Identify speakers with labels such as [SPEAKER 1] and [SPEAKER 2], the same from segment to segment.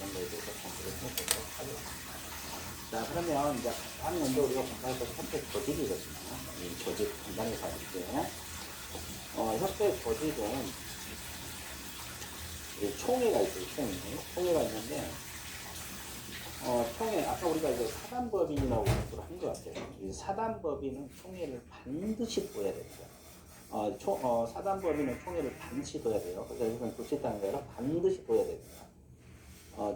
[SPEAKER 1] 그런 거에 대해서 공부를 해보도록 하겠습니다. 자, 그러면 이제 간단히 먼저 우리가 공부할 것 협회 조직이거든요. 이 조직 간단히 가볼게요. 협회 조직은 총회가 있어요. 총회가 있는데 총회, 아까 우리가 이제 사단법인이라고 공부를 한 것 같아요. 이 사단법인은 총회를 반드시 둬야 됩니다. 사단법인은 총회를 반드시 둬야 돼요. 그래서 이건 둘 수 있다는 게 아니라 반드시 둬야 됩니다.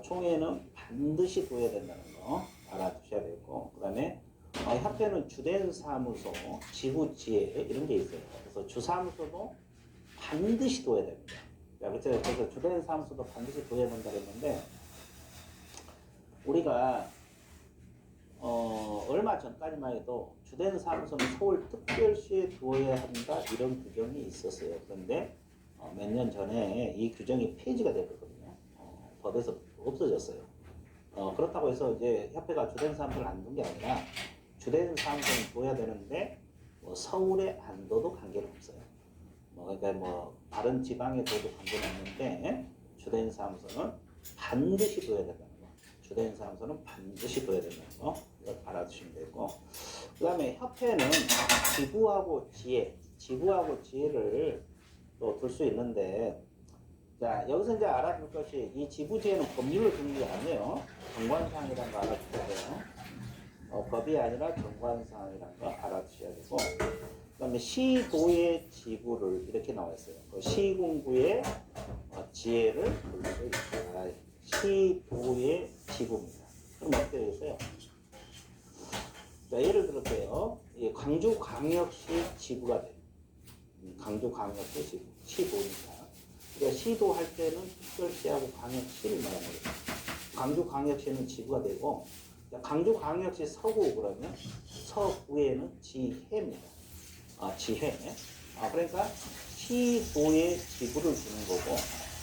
[SPEAKER 1] 총회는 반드시 둬야 된다는 거 알아두셔야 되고, 그 다음에 협회는 주된 사무소, 지부지회 이런 게 있어요. 그래서 주사무소도 반드시 둬야 됩니다. 그래서 주된 사무소도 반드시 둬야 된다고 했는데, 우리가 얼마 전까지만 해도 주된 사무소는 서울특별시에 두어야 한다 이런 규정이 있었어요. 그런데 몇 년 전에 이 규정이 폐지가 됐거든요. 법에서 없어졌어요. 그렇다고 해서 이제 협회가 주된 사무소를 안 둔 게 아니라 주된 사무소는 둬야 되는데 서울에 안 둬도 관계는 없어요. 그러니까 다른 지방에 둬도 관계는 없는데 주된 사무소는 반드시 둬야 된다는 거. 주된 사무소는 반드시 둬야 된다는 거 이거 알아두시면 되고, 그 다음에 협회는 지부하고 지혜를 또 둘 수 있는데, 자 여기서 이제 알아둘 것이 이 지부지혜는 법률을 두는 게 아니에요. 정관사항이라는 거 알아두셔야 돼요. 법이 아니라 정관사항이라는 거 알아두셔야 되고, 그 다음에 시도의 지부를 이렇게 나와 있어요. 시군구의 지혜를 둘 수 있다. 시도의 지부입니다. 그럼 어떻게 되겠어요? 자, 예를 들어서요. 광주광역시 지부가 돼요. 광주광역시 지부, 시도니까. 그러니까 시도할 때는 특별시하고 광역시를 말하는 거예요. 광주광역시는 지부가 되고, 광주광역시 서구 그러면 서구에는 지회입니다. 지회. 그러니까 시도의 지부를 주는 거고,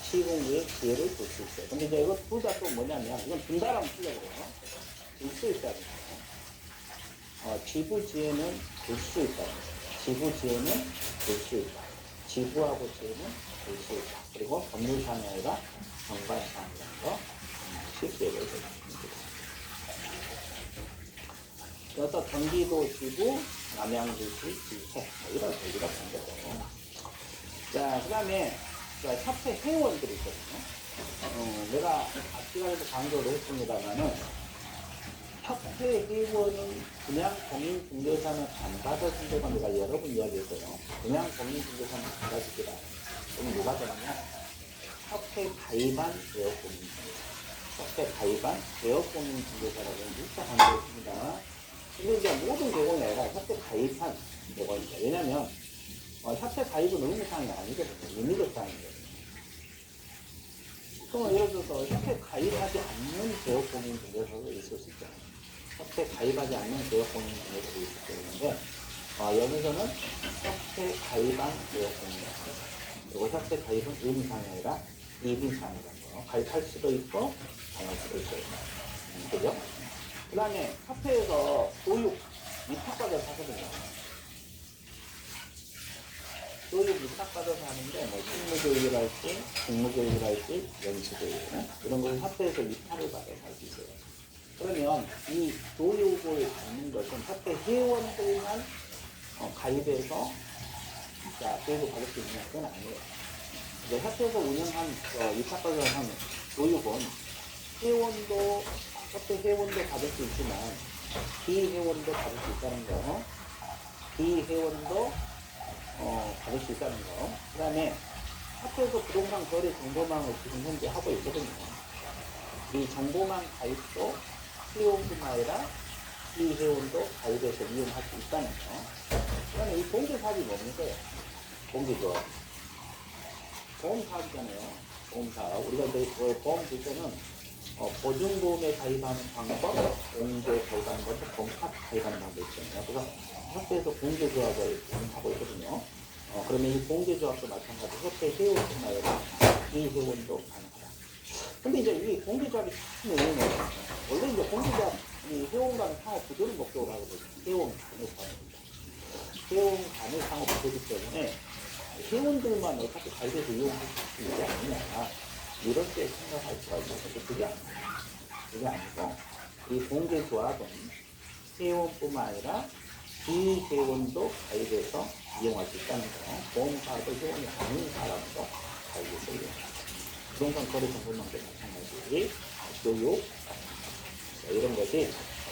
[SPEAKER 1] 시군구의 지혜를 둘 수 있어요. 근데 이제 이거 둘 다 또 뭐냐면, 이건 둔다라면 틀려버려요. 둘 수 있다는 거예요. 지부지혜는 둘 수 있다는 거예요. 지부지혜는 둘 수 있다. 지부하고 지혜는 둘 수 있다. 그리고 법률상이 아니라 정관상이라는 거 쉽게 얘기를 해주십니다. 그래서 경기도 지부, 남양주시 지회 이런 얘기가 된 거고. 자, 그 다음에 협회 회원들이 있거든요. 내가 앞 시간에도 강조를 했습니다만은 협회 회원은 그냥 공인중개사는 안 받아준다고 내가 여러 번 이야기했어요. 그냥 공인중개사는 안 받아주기라. 그럼 누가 되느냐? 협회 가입한 개업공인중개사. 협회 가입한 개업공인중개사라고 일단 강조했습니다. 근데 이제 모든 개공이 아니라 협회 가입한 개공입니다. 왜냐면 협회 가입은 의무사항이 아니거든요. 임의적 사항이거든요. 그러면 예를 들어서 협회 가입하지 않는 개업공인중개사도 있을 수 있잖아요. 협회 가입하지 않는 개업공인중개사도 있을 수 있는데, 여기서는 협회 가입한 개업공인중개사. 그리고 협회 가입은 의무사항이 아니라 이의사항이라는 거. 가입할 수도 있고, 안 할 수도 있어요. 그죠? 그 다음에 협회에서 교육, 위탁받아서 하거든요. 교육 위탁받아서 하는데, 실무교육을 할지, 직무교육을 할지, 연수교육, 이런 걸 협회에서 위탁을 받아서 할 수 있어요. 그러면 이 교육을 받는 것은 협회 회원들만 가입해서 교육을 받을 수 있는 건 아니에요. 이제 협회에서 운영한, 위탁받아서 하는 교육은 협회 회원도 받을 수 있지만, 비회원도 받을 수 있다는 거, 비회원도 받을 수 있다는 거. 그 다음에 협회에서 부동산 거래 정보망을 지금 현재 하고 있거든요. 이 정보망 가입도 회원뿐만 아니라 이 회원도 가입해서 이용할 수 있다는 거. 그 다음에 이 공개사업이 뭡니까? 공개조합. 보험사업이잖아요. 보험사업. 우리가 이제 보험 줄 때는 보증보험에 가입하는 방법, 공개 가입하는 방법, 공탁 가입하는 방법이 있잖아요. 그래서 협회에서 공개조합을 하고 있거든요. 그러면 이 공개조합도 마찬가지로 협회 회원뿐만 아니라 이 회원도 가능하다. 근데 이제 이 공개조합이 참 의미는 원래 이제 공개조합, 이 회원 간의 상호 구조를 목적으로 하거든요. 회원 간의 상호입니다. 회원 간의 상호 구조이기 때문에 회원들만 어차피 가입해서 이용할 수 있지 않느냐. 이렇게 생각할 수가 있는데 그게 아니에요. 그게 아니고 이 공제조합은 회원뿐만 아니라 비회원도 가입해서 이용할 수 있다는 거. 보험사도 회원이 아닌 사람도 가입해서 이용합니다. 부동산 거래 정보망도 마찬가지. 교육 이런 것이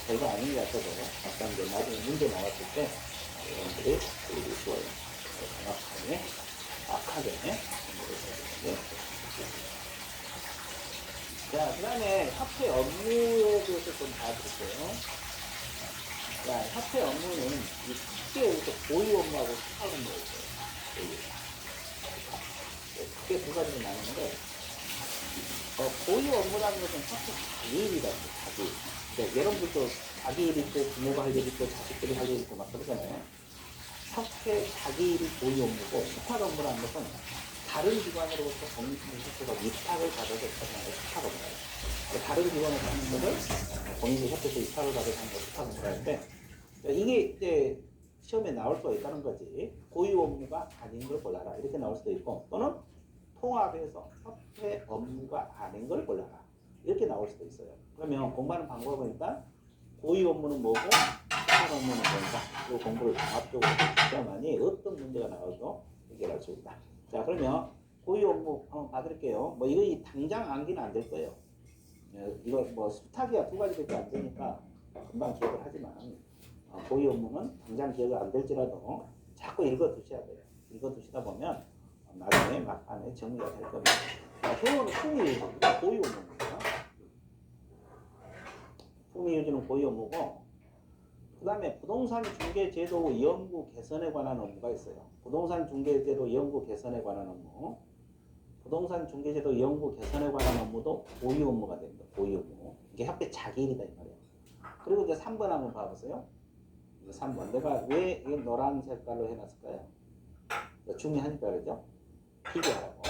[SPEAKER 1] 별거 아닌 것 같아도 막상 이제 나중에 문제 나왔을 때 여러분들이 들기 쉬워요. 정확하게, 정확하게 네. 자, 그 다음에 화폐 업무에 대해서 좀 봐드릴게요. 자, 화폐 업무는 크게 여기서 보유 업무하고 수탁 업무가 있어요. 크게 두 가지로 나누는데, 보유 업무라는 것은 화폐 자기일이라고 해요, 자기일. 그러니까 여러분들도 자기일 있고, 부모가 할 일 있고, 자식들이 할 일 있고 막 그러잖아요. 화폐 자기일이 보유 업무고, 수탁 업무라는 것은 다른 기관으로부터 공인중개사가 위탁을 받아서 처리하는 수탁 업무예요. 다른 기관에서 하는 것을 공인중개사에서 위탁을 받아서 하는 것을 수탁 업무라는데, 이게 이제 시험에 나올 수가 있다는 거지. 고유 업무가 아닌 걸 골라라. 이렇게 나올 수도 있고, 또는 통합해서 화폐 업무가 아닌 걸 골라라. 이렇게 나올 수도 있어요. 그러면 공부하는 방법은 일단 고유 업무는 뭐고, 수탁 업무는 뭔가, 이 공부를 종합적으로 해야만이 어떤 문제가 나와도 해결할 수 있다. 자, 그러면 고유 업무 한번 봐드릴게요. 뭐 이거 당장 암기는 안 될 거예요. 이거 뭐 수탁이야 두 가지밖에 안 되니까 금방 기억을 하지만 고유 업무는 당장 기억이 안 될지라도 자꾸 읽어두셔야 돼요. 읽어두시다 보면 나중에 막판에 정리가 될 겁니다. 효는 품위유지입니다. 고유 업무입니다. 품위유지는 고유 업무고, 그 다음에 부동산 중개제도 연구 개선에 관한 업무가 있어요. 부동산 중개제도 연구 개선에 관한 업무. 부동산 중개제도 연구 개선에 관한 업무도 고유 업무가 됩니다. 고유 업무. 이게 협회 자기일이다 이 말이에요. 그리고 이제 3번 한번 봐보세요. 3번. 내가 왜 이 노란 색깔로 해놨을까요? 중요하니까 그러죠? 비교하라고.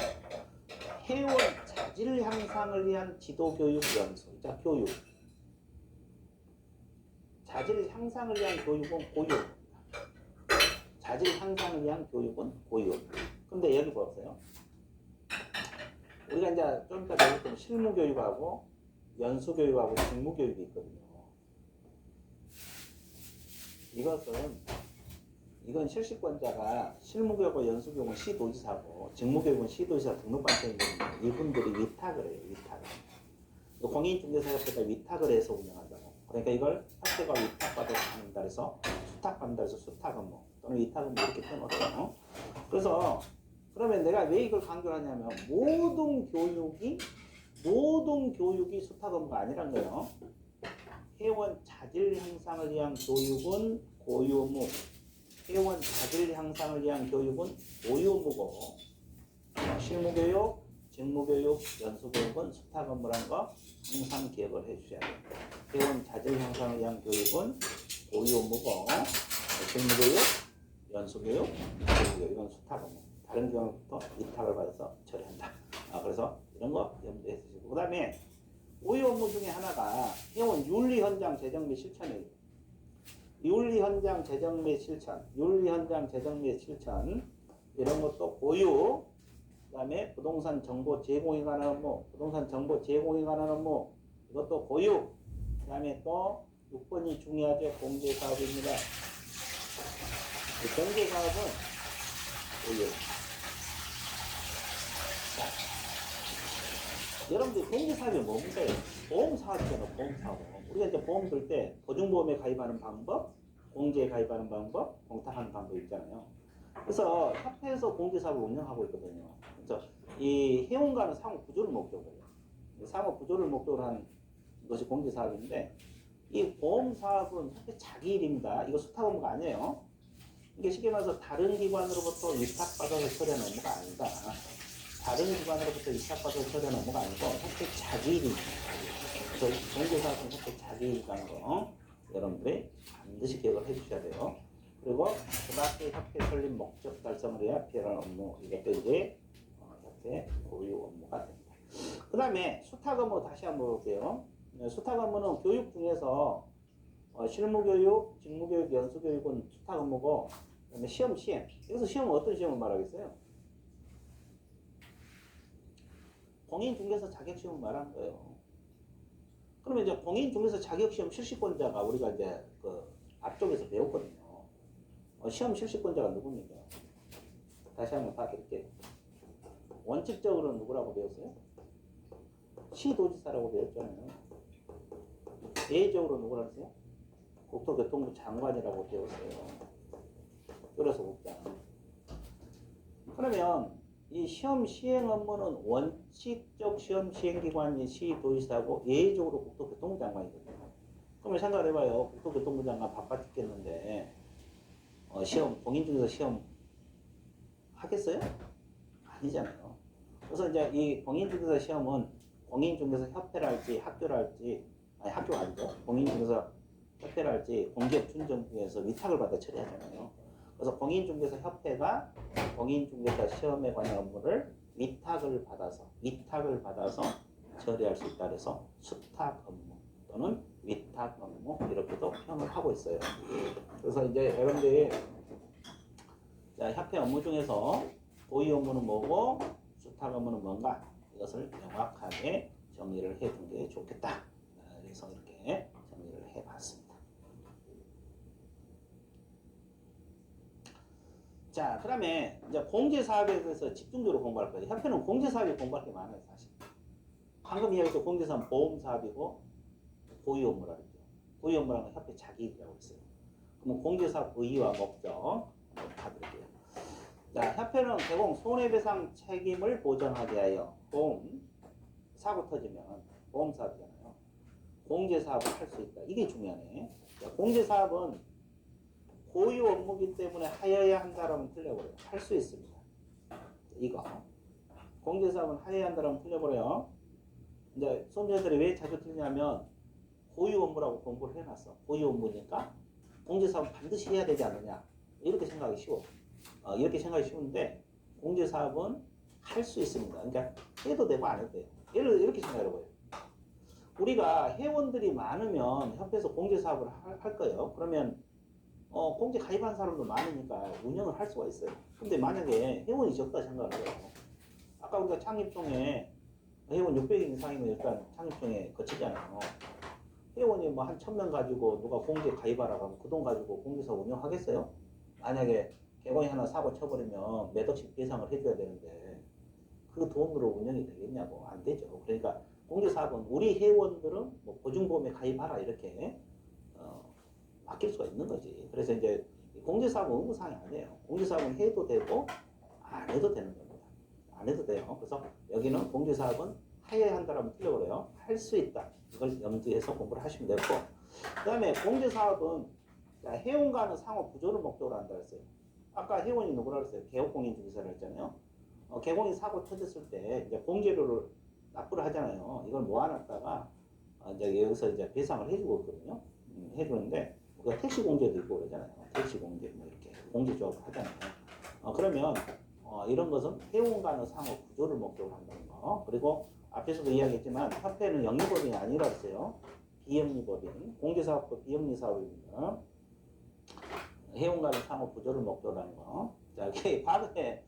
[SPEAKER 1] 회원 자질 향상을 위한 지도교육 연수. 자, 교육. 자질 향상을 위한 교육은 고유 업무입니다. 자질 향상을 위한 교육은 고유 업무. 근데 여기 보세요. 우리가 이제 좀 이따 배울 때는 실무교육하고 연수교육하고 직무교육이 있거든요. 이건 실시권자가 실무교육과 연수교육은 시도지사고 직무교육은 시도지사 등록반장이거든요. 이분들이 위탁을 해요. 위탁을. 공인중개사협회가 위탁을 해서 운영한다고. 그러니까 이걸 협회가 위탁받아서 한다 해서 수탁받는다 해서 수탁 업무 또는 위탁 업무 이렇게 표현하거든요. 그래서 그러면 내가 왜 이걸 강조를 하냐면 모든 교육이 수탁 업무가 아니란 거예요. 회원 자질 향상을 위한 교육은 고유 업무, 회원 자질 향상을 위한 교육은 고유 업무고, 실무교육, 직무교육, 연수교육은 수탁 업무라는 거 항상 기억을 해주셔야 돼요. 회원 자질 향상을 위한 교육은 고유 업무고, 직무교육, 연수교육, 직무교육 이건 수탁 업무. 다른 기관부터 위탁을 받아서 처리한다. 그래서 이런 거 염두에 두시고, 그 다음에 고유 업무 중에 하나가 회원 윤리 현장 제정 및 실천이에요. 윤리 현장 제정 및 실천, 이런 것도 고유. 그 다음에 부동산 정보 제공에 관한 업무, 이것도 고유. 그 다음에 또 6번이 중요하죠. 공제사업입니다. 공제사업은 고유. 여러분들 공제사업이 뭡니까? 보험사업이잖아요. 보험사업. 우리가 이제 보험 들 때 보증보험에 가입하는 방법, 공제에 가입하는 방법, 공탁하는 방법 있잖아요. 그래서 협회에서 공제사업을 운영하고 있거든요. 그래서 이 회원과는 상호 구조를 목적으로 해요. 상호 구조를 목적으로 한 것이 공제사업인데, 이 보험사업은 협회 자기 일입니다. 이거 수탁 업무가 아니에요. 이게 쉽게 말해서 다른 기관으로부터 위탁받아서 처리하는 업무가 아니다. 다른 기관으로부터 위탁받아서 처리하는 업무가 아니고 협회 자기 일입니다. 그래서 공제사업은 협회 자기 일이라는 거 여러분들이 반드시 기억을 해주셔야 돼요. 그리고 고등학교 협회 설립 목적 달성을 위해 필요한 업무, 이것도 이제 협회 고유 업무가 됩니다. 그 다음에 수탁 업무 다시 한번 볼게요. 수탁 업무는 교육 중에서 실무교육, 직무교육, 연수교육은 수탁 업무고, 그다음에 시험. 여기서 시험은 어떤 시험을 말하겠어요? 공인중개사 자격시험을 말하는 거예요. 그러면 이제 공인중개사 자격시험 실시권자가 우리가 이제 그 앞쪽에서 배웠거든요. 시험 실시권자가 누굽니까? 다시 한번 봐드릴게요. 원칙적으로 누구라고 배웠어요? 시도지사라고 배웠잖아요. 예외적으로 누구라고 했어요? 국토교통부 장관이라고 배웠어요. 그래서 국장. 그러면 이 시험 시행 업무는 원칙적 시험 시행기관이 시도지사고 예외적으로 국토교통부 장관이거든요. 그러면 생각해봐요. 국토교통부 장관 바빠 죽겠는데 시험 공인중개사 시험 하겠어요? 아니잖아요. 그래서 이제 이 공인중개사 시험은 공인중개사 협회랄지 학교랄지 아니 학교가 아니고 공인중개사 협회랄지 공기업준정부에서 위탁을 받아 처리하잖아요. 그래서 공인중개사 협회가 공인중개사 시험에 관한 업무를 위탁을 받아서 처리할 수 있다. 그래서 수탁 업무 또는 위탁 업무 이렇게도 표현을 하고 있어요. 그래서 이제 여러분들이 자, 협회 업무 중에서 고유 업무는 뭐고 수탁 업무는 뭔가 이것을 명확하게 정리를 해둔 게 좋겠다. 그래서 이렇게 정리를 해봤습니다. 자, 그 다음에 이제 공제사업에 대해서 집중적으로 공부할 거예요. 협회는 공제사업이 공부할 게 많아요, 사실. 방금 이야기했던 공제사업은 보험사업이고 고유 업무라고 했죠. 고유 업무라는 건 협회 자기이라고 했어요. 그럼 공제사업 의의와 목적 한번 봐드릴게요. 자, 협회는 개공 손해배상 책임을 보장하게 하여 보험 사고 터지면 보험사업이잖아요. 공제사업을 할 수 있다. 이게 중요하네. 자, 공제사업은 고유 업무기 때문에 하여야 한다라면 틀려버려요. 할 수 있습니다. 이거 공제사업은 하여야 한다라면 틀려버려요. 이제 수험생들이 왜 자주 틀리냐면 고유 업무라고 공부를 해놨어. 고유 업무니까 공제사업은 반드시 해야 되지 않느냐 이렇게 생각하기 쉬워. 이렇게 생각하기 쉬운데 공제사업은 할 수 있습니다. 그러니까 해도 되고 안 해도 돼요. 이렇게 생각해봐요. 우리가 회원들이 많으면 협회에서 공제사업을 할 거예요. 그러면 공제 가입한 사람도 많으니까 운영을 할 수가 있어요. 근데 만약에 회원이 적다 생각을 해요. 아까 우리가 창립총회 회원 600인 이상이면 일단 창립총회 거치잖아요. 회원이 뭐 한 1000명 가지고 누가 공제 가입하라고 하면 그 돈 가지고 공제사업 운영하겠어요? 만약에 개공이 하나 사고 쳐버리면 몇 억씩 배상을 해줘야 되는데 그 돈으로 운영이 되겠냐고. 안 되죠. 그러니까 공제사업은 우리 회원들은 뭐 보증보험에 가입하라 이렇게 맡길 수가 있는 거지. 그래서 이제 공제사업은 의무사항이 아니에요. 공제사업은 해도 되고 안 해도 되는 겁니다. 안 해도 돼요. 그래서 여기는 공제사업은 해야 한다라면 틀려버려요. 할 수 있다. 이걸 염두해서 공부를 하시면 되고, 그 다음에 공제사업은 회원과는 상호 부조를 목적으로 한다 했어요. 아까 회원이 누구라 그랬어요? 개업공인중개사를 했잖아요. 개공이 사고 터졌을 때 이제 공제료를 납부를 하잖아요. 이걸 모아놨다가 이제 여기서 이제 배상을 해주고 있거든요. 해주는데 택시 공제도 있고 그러잖아요. 택시 공제 뭐 이렇게 공제 조합을 하잖아요. 그러면 이런 것은 회원과는 상호 구조를 목적으로 한다는 거. 그리고 앞에서도 이야기했지만 협회는 영리법인이 아니라 했어요. 비영리법인, 공제사업도 비영리사업입니다. 회원과는 상호 구조를 목적으로 하는 거. 자, 과거에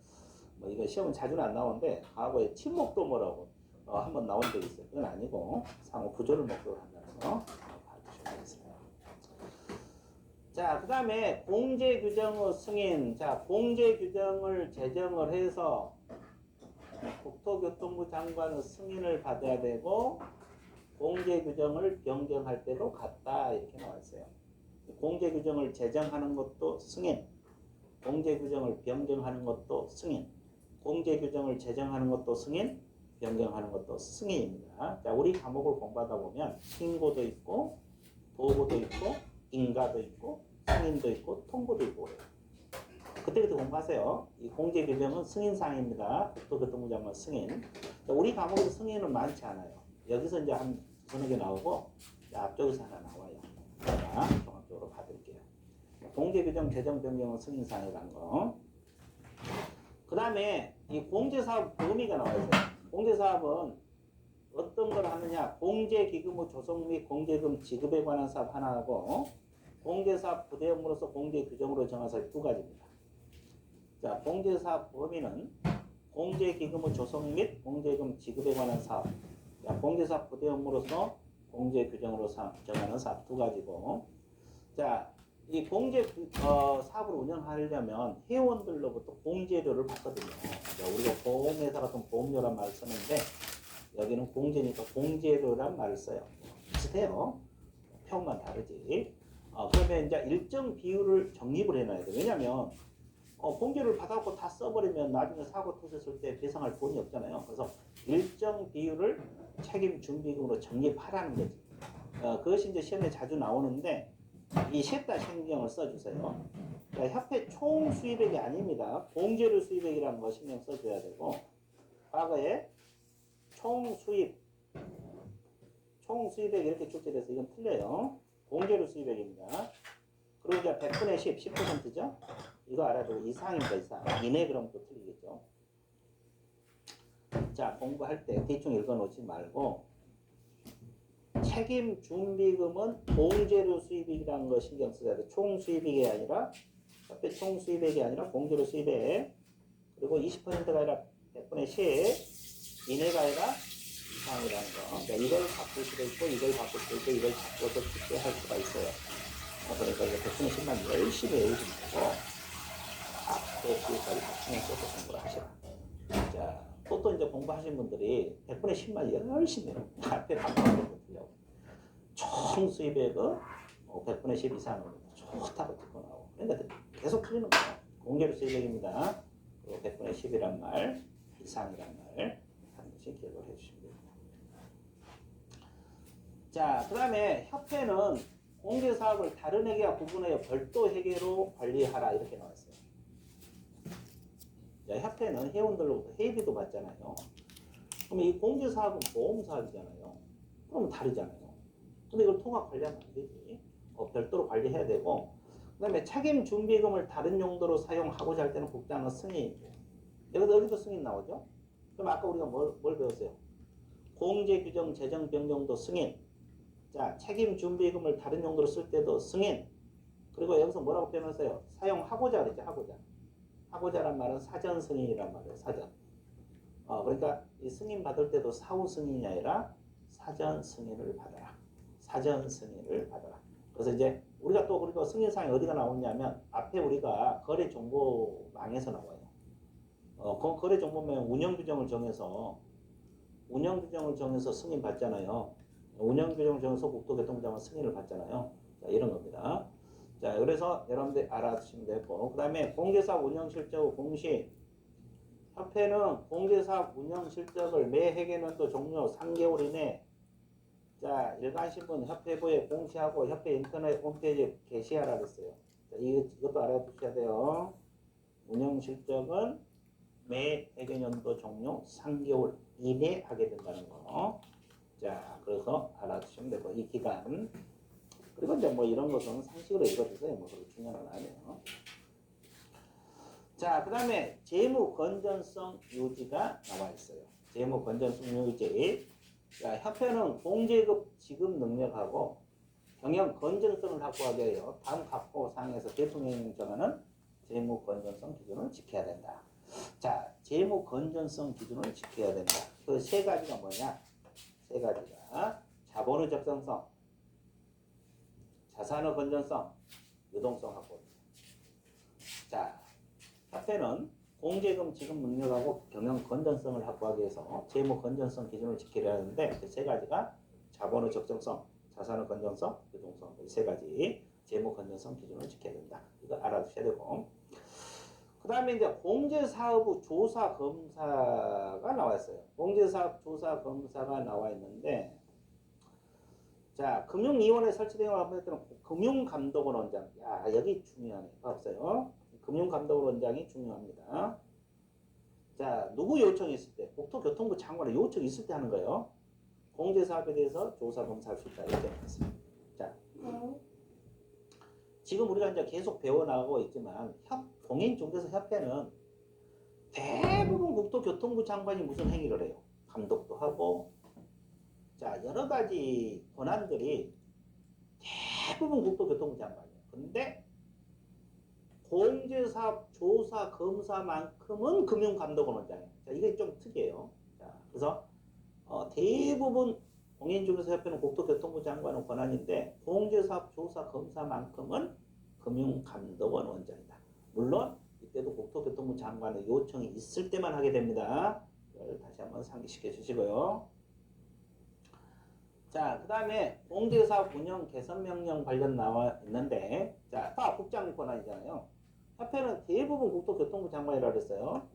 [SPEAKER 1] 뭐 이거 시험은 자주는 안 나오는데 과거에 친목도모라고 한번 나온 적이 있어요. 그건 아니고 상호 구조를 목적으로 한다는 거 봐주시면 되겠습니다. 자, 그 다음에 공제규정의 승인. 자, 공제규정을 제정을 해서 국토교통부 장관의 승인을 받아야 되고 공제규정을 변경할 때도 같다 이렇게 나와 있어요. 공제규정을 제정하는 것도 승인, 공제규정을 변경하는 것도 승인, 공제규정을 제정하는 것도 승인, 변경하는 것도 승인입니다. 자, 우리 과목을 공부하다 보면 신고도 있고 보고도 있고 인가도 있고 승인도 있고 통보도 있고 그래요. 그때그때 공부하세요. 이 공제규정은 승인사항입니다. 국토교통부 장관 승인. 우리 과목에서 승인은 많지 않아요. 여기서 이제 한 두세 개 나오고 앞쪽에서 하나 나와요. 제가 종합적으로 봐드릴게요. 공제규정 제정 변경은 승인사항이라는 거. 그 다음에 이 공제사업 범위가 나와 있어요. 공제사업은 어떤 걸 하느냐? 공제기금의 조성 및 공제금 지급에 관한 사업 하나하고 공제사업 부대 업무로서 공제규정으로 정한 사업 두 가지입니다. 자, 공제사업 범위는 공제기금의 조성 및 공제금 지급에 관한 사업. 자, 공제사업 부대 업무로서 공제 규정으로 정하는 사업 두 가지고. 자, 이 공제 사업을 운영하려면 회원들로부터 공제료를 받거든요. 자, 우리가 보험회사 같은 보험료란 말을 쓰는데 여기는 공제니까 공제료란 말을 써요. 비슷해요. 표현만 다르지. 그러면 이제 일정 비율을 적립을 해놔야 돼. 왜냐면 공제를 받아갖고 다 써버리면 나중에 사고 터졌을 때 배상할 돈이 없잖아요. 그래서 일정 비율을 책임 준비금으로 적립하라는 거지. 그것이 이제 시험에 자주 나오는데 이 셋다 신경을 써주세요. 자, 협회 총 수입액이 아닙니다. 공제료 수입액이라는 거 신경 써줘야 되고, 과거에 총 수입액 이렇게 출제돼서 이건 틀려요. 공제료 수입액입니다. 그리고 이제 100분의 10, 10%죠? 이거 알아두고 이상입니다, 이상. 이내 그럼 또 틀리겠죠. 자, 공부할 때 대충 읽어놓지 말고, 책임 준비금은 공제료 수입액이라는 거 신경 써야 돼. 총 수입액이 아니라, 협회 총 수입액이 아니라 공제료 수입액. 그리고 20%가 아니라 100분의 10, 이내가 아니라 이상이라는 거. 그러니까 이걸 바꿀 수도 있고, 이걸 바꿀 수도 있고, 이걸 바꿔서 쉽게 할 수가 있어요. 그러니까 이거 100분의 10만 열심히 외우지 말고, 앞에 뒤에까지 다 신경 써서 공부를 하시라. 자, 또 이제 공부하신 분들이 100분의 10만 열심히 앞에 바꿔서 틀려고. 총 수입액은 100분의 10 이상으로 좋다고 듣고 나오고. 그러니까 계속 틀리는 거예요. 공개로 수입액입니다. 그리고 100분의 10이란 말, 이상이란 말, 반드시 기억을 해주시면 됩니다. 자, 그 다음에 협회는 공제사업을 다른 회계와 구분하여 별도 회계로 관리하라 이렇게 나왔어요. 자, 협회는 회원들로부터 회비도 받잖아요. 그럼 이 공제사업은 보험사업이잖아요. 그럼 다르잖아요. 근데 이걸 통합 관리하면 안 되지. 별도로 관리해야 되고, 그 다음에 책임 준비금을 다른 용도로 사용하고자 할 때는 국장은 승인이에요. 여기도 승인 나오죠? 그럼 아까 우리가 뭘 배웠어요? 공제 규정 재정 변경도 승인. 자, 책임 준비금을 다른 용도로 쓸 때도 승인. 그리고 여기서 뭐라고 표현했어요? 사용하고자 그랬죠, 하고자. 하고자란 말은 사전 승인이란 말이에요, 사전. 그러니까 이 승인 받을 때도 사후 승인이 아니라 사전 승인을 받아라. 사전 승인을 받아라. 그래서 이제 우리가 또 그리고 승인사항이 어디가 나오냐면 앞에 우리가 거래 정보망에서 나와요. 거래 정보망 운영 규정을 정해서 승인 받잖아요. 운영 규정을 정해서 국토교통부장관 승인을 받잖아요. 자, 이런 겁니다. 자, 그래서 여러분들 알아두시면 되고, 그 다음에 공제사업 운영 실적 공시. 협회는 공제사업 운영 실적을 매 회계년도 종료 3개월 이내 자, 일간신문 협회부에 공시하고 협회 인터넷 홈페이지에 게시하라 그랬어요. 자, 이것도 알아두셔야 돼요. 운영 실적은 매 회계년도 종료 3개월 이내 하게 된다는 거. 자, 그래서 알아두시면 되고, 이 기간. 그리고 이제 뭐 이런 것은 상식으로 읽어주세요. 뭐 그렇게 중요한 건 아니에요. 자, 그 다음에 재무 건전성 유지가 나와 있어요. 재무 건전성 유지. 자, 협회는 공제급 지급 능력하고 경영 건전성을 확보하기 위하여 다음 각호 사항에서 대통령이 정하는 재무 건전성 기준을 지켜야 된다. 자, 재무 건전성 기준을 지켜야 된다. 그 세 가지가 뭐냐? 세 가지가 자본의 적정성, 자산의 건전성, 유동성 확보. 자, 협회는 공제금 지급 능력하고 경영 건전성을 확보하기 위해서 재무 건전성 기준을 지키려 하는데 그 세 가지가 자본의 적정성, 자산의 건전성, 유동성 이 세 가지 재무 건전성 기준을 지켜야 된다. 이거 알아두셔야 되고, 그 다음에 이제 공제사업부 조사 검사가 나와 있어요. 공제사업 조사 검사가 나와 있는데, 자, 금융위원회 설치된 걸 한번 했더니 금융감독원원장. 야, 여기 중요하네. 봐보세요. 금융감독원원장이 중요합니다. 자, 누구 요청이 있을 때, 국토교통부 장관의 요청이 있을 때 하는 거예요. 공제사업에 대해서 조사 검사할 수 있다. 이렇게 했어요. 자, 지금 우리가 이제 계속 배워나가고 있지만, 공인중개사협회는 대부분 국토교통부 장관이 무슨 행위를 해요? 감독도 하고, 자, 여러 가지 권한들이 대부분 국토교통부 장관이에요. 근데 공제사업 조사 검사만큼은 금융감독원원장이에요. 자, 이게 좀 특이해요. 자, 그래서 대부분 공인중개사협회는 국토교통부 장관의 권한인데 공제사업 조사 검사만큼은 금융감독원 원장이다. 물론 이때도 국토교통부 장관의 요청이 있을 때만 하게 됩니다. 이걸 다시 한번 상기시켜 주시고요. 자, 그 다음에 공제사업 운영 개선명령 관련 나와 있는데, 자, 다 국장 권한이잖아요. 협회는 대부분 국토교통부 장관이라고 그랬어요.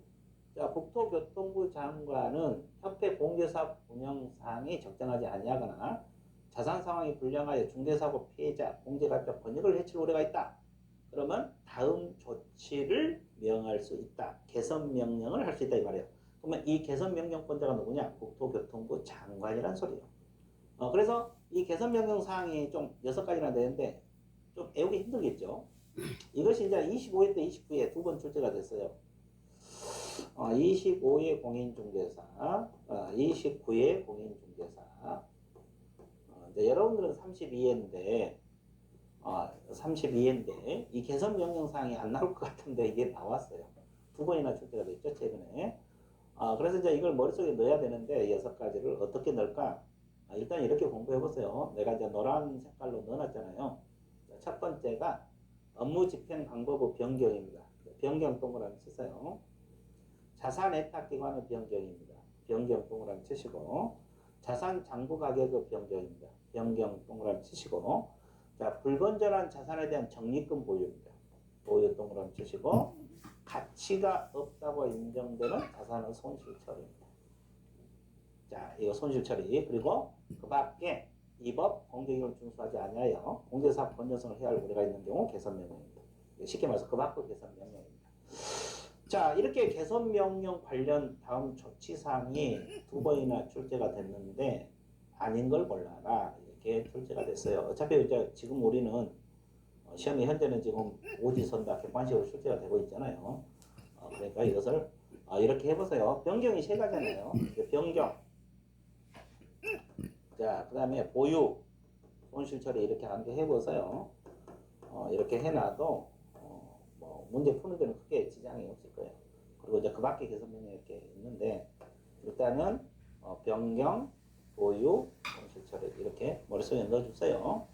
[SPEAKER 1] 자, 국토교통부 장관은 협회 공제사업 운영상이 적정하지 아니하거나 자산 상황이 불량하여 중대사고 피해자 공제가적 권익을 해칠 우려가 있다. 그러면 다음 조치를 명할 수 있다. 개선 명령을 할 수 있다 이 말이에요. 그러면 이 개선 명령권자가 누구냐? 국토교통부 장관이란 소리예요. 그래서 이 개선 명령 사항이 좀 6가지나 되는데 좀 외우기 힘들겠죠. 이것이 이제 25회 때 29회 두 번 출제가 됐어요. 25회 공인중개사, 29회 공인중개사. 이제 여러분들은 32회인데, 32회인데, 이 개선 명령 사항이 안 나올 것 같은데 이게 나왔어요. 두 번이나 출제가 됐죠, 최근에. 그래서 이제 이걸 머릿속에 넣어야 되는데, 6가지를 어떻게 넣을까? 일단 이렇게 공부해 보세요. 내가 이제 노란 색깔로 넣어놨잖아요. 첫 번째가 업무 집행 방법의 변경입니다. 변경 동그라미 치세요. 자산 애탁 기관의 변경입니다. 변경 동그라미 치시고, 자산 장부 가격의 변경입니다. 변경 동그라미 치시고, 자, 불건전한 자산에 대한 적립금 보유입니다. 보유 동그라미 치시고, 가치가 없다고 인정되는 자산의 손실 처리입니다. 자, 이거 손실 처리. 그리고 그 밖에 이 법 공정위를 준수하지 아니하여 공제사업 건전성을 해야 할 우려가 있는 경우 개선 명령입니다. 쉽게 말해서 그 밖의 개선 명령입니다. 자, 이렇게 개선 명령 관련 다음 조치사항이 두 번이나 출제가 됐는데 아닌 걸 골라라 이렇게 출제가 됐어요. 어차피 이제 지금 우리는 시험이 현재는 지금 오지선다 객관식으로 출제가 되고 있잖아요. 그러니까 이것을 이렇게 해보세요. 변경이 3가지잖아요. 변경. 자, 그 다음에 보유, 손실 처리 이렇게 한개 해보세요. 이렇게 해놔도 뭐 문제 푸는 데는 크게 지장이 없을 거예요. 그리고 이제 그 밖에 개선 명령이 이렇게 있는데 일단은 변경, 보유, 손실 처리 이렇게 머릿속에 넣어주세요.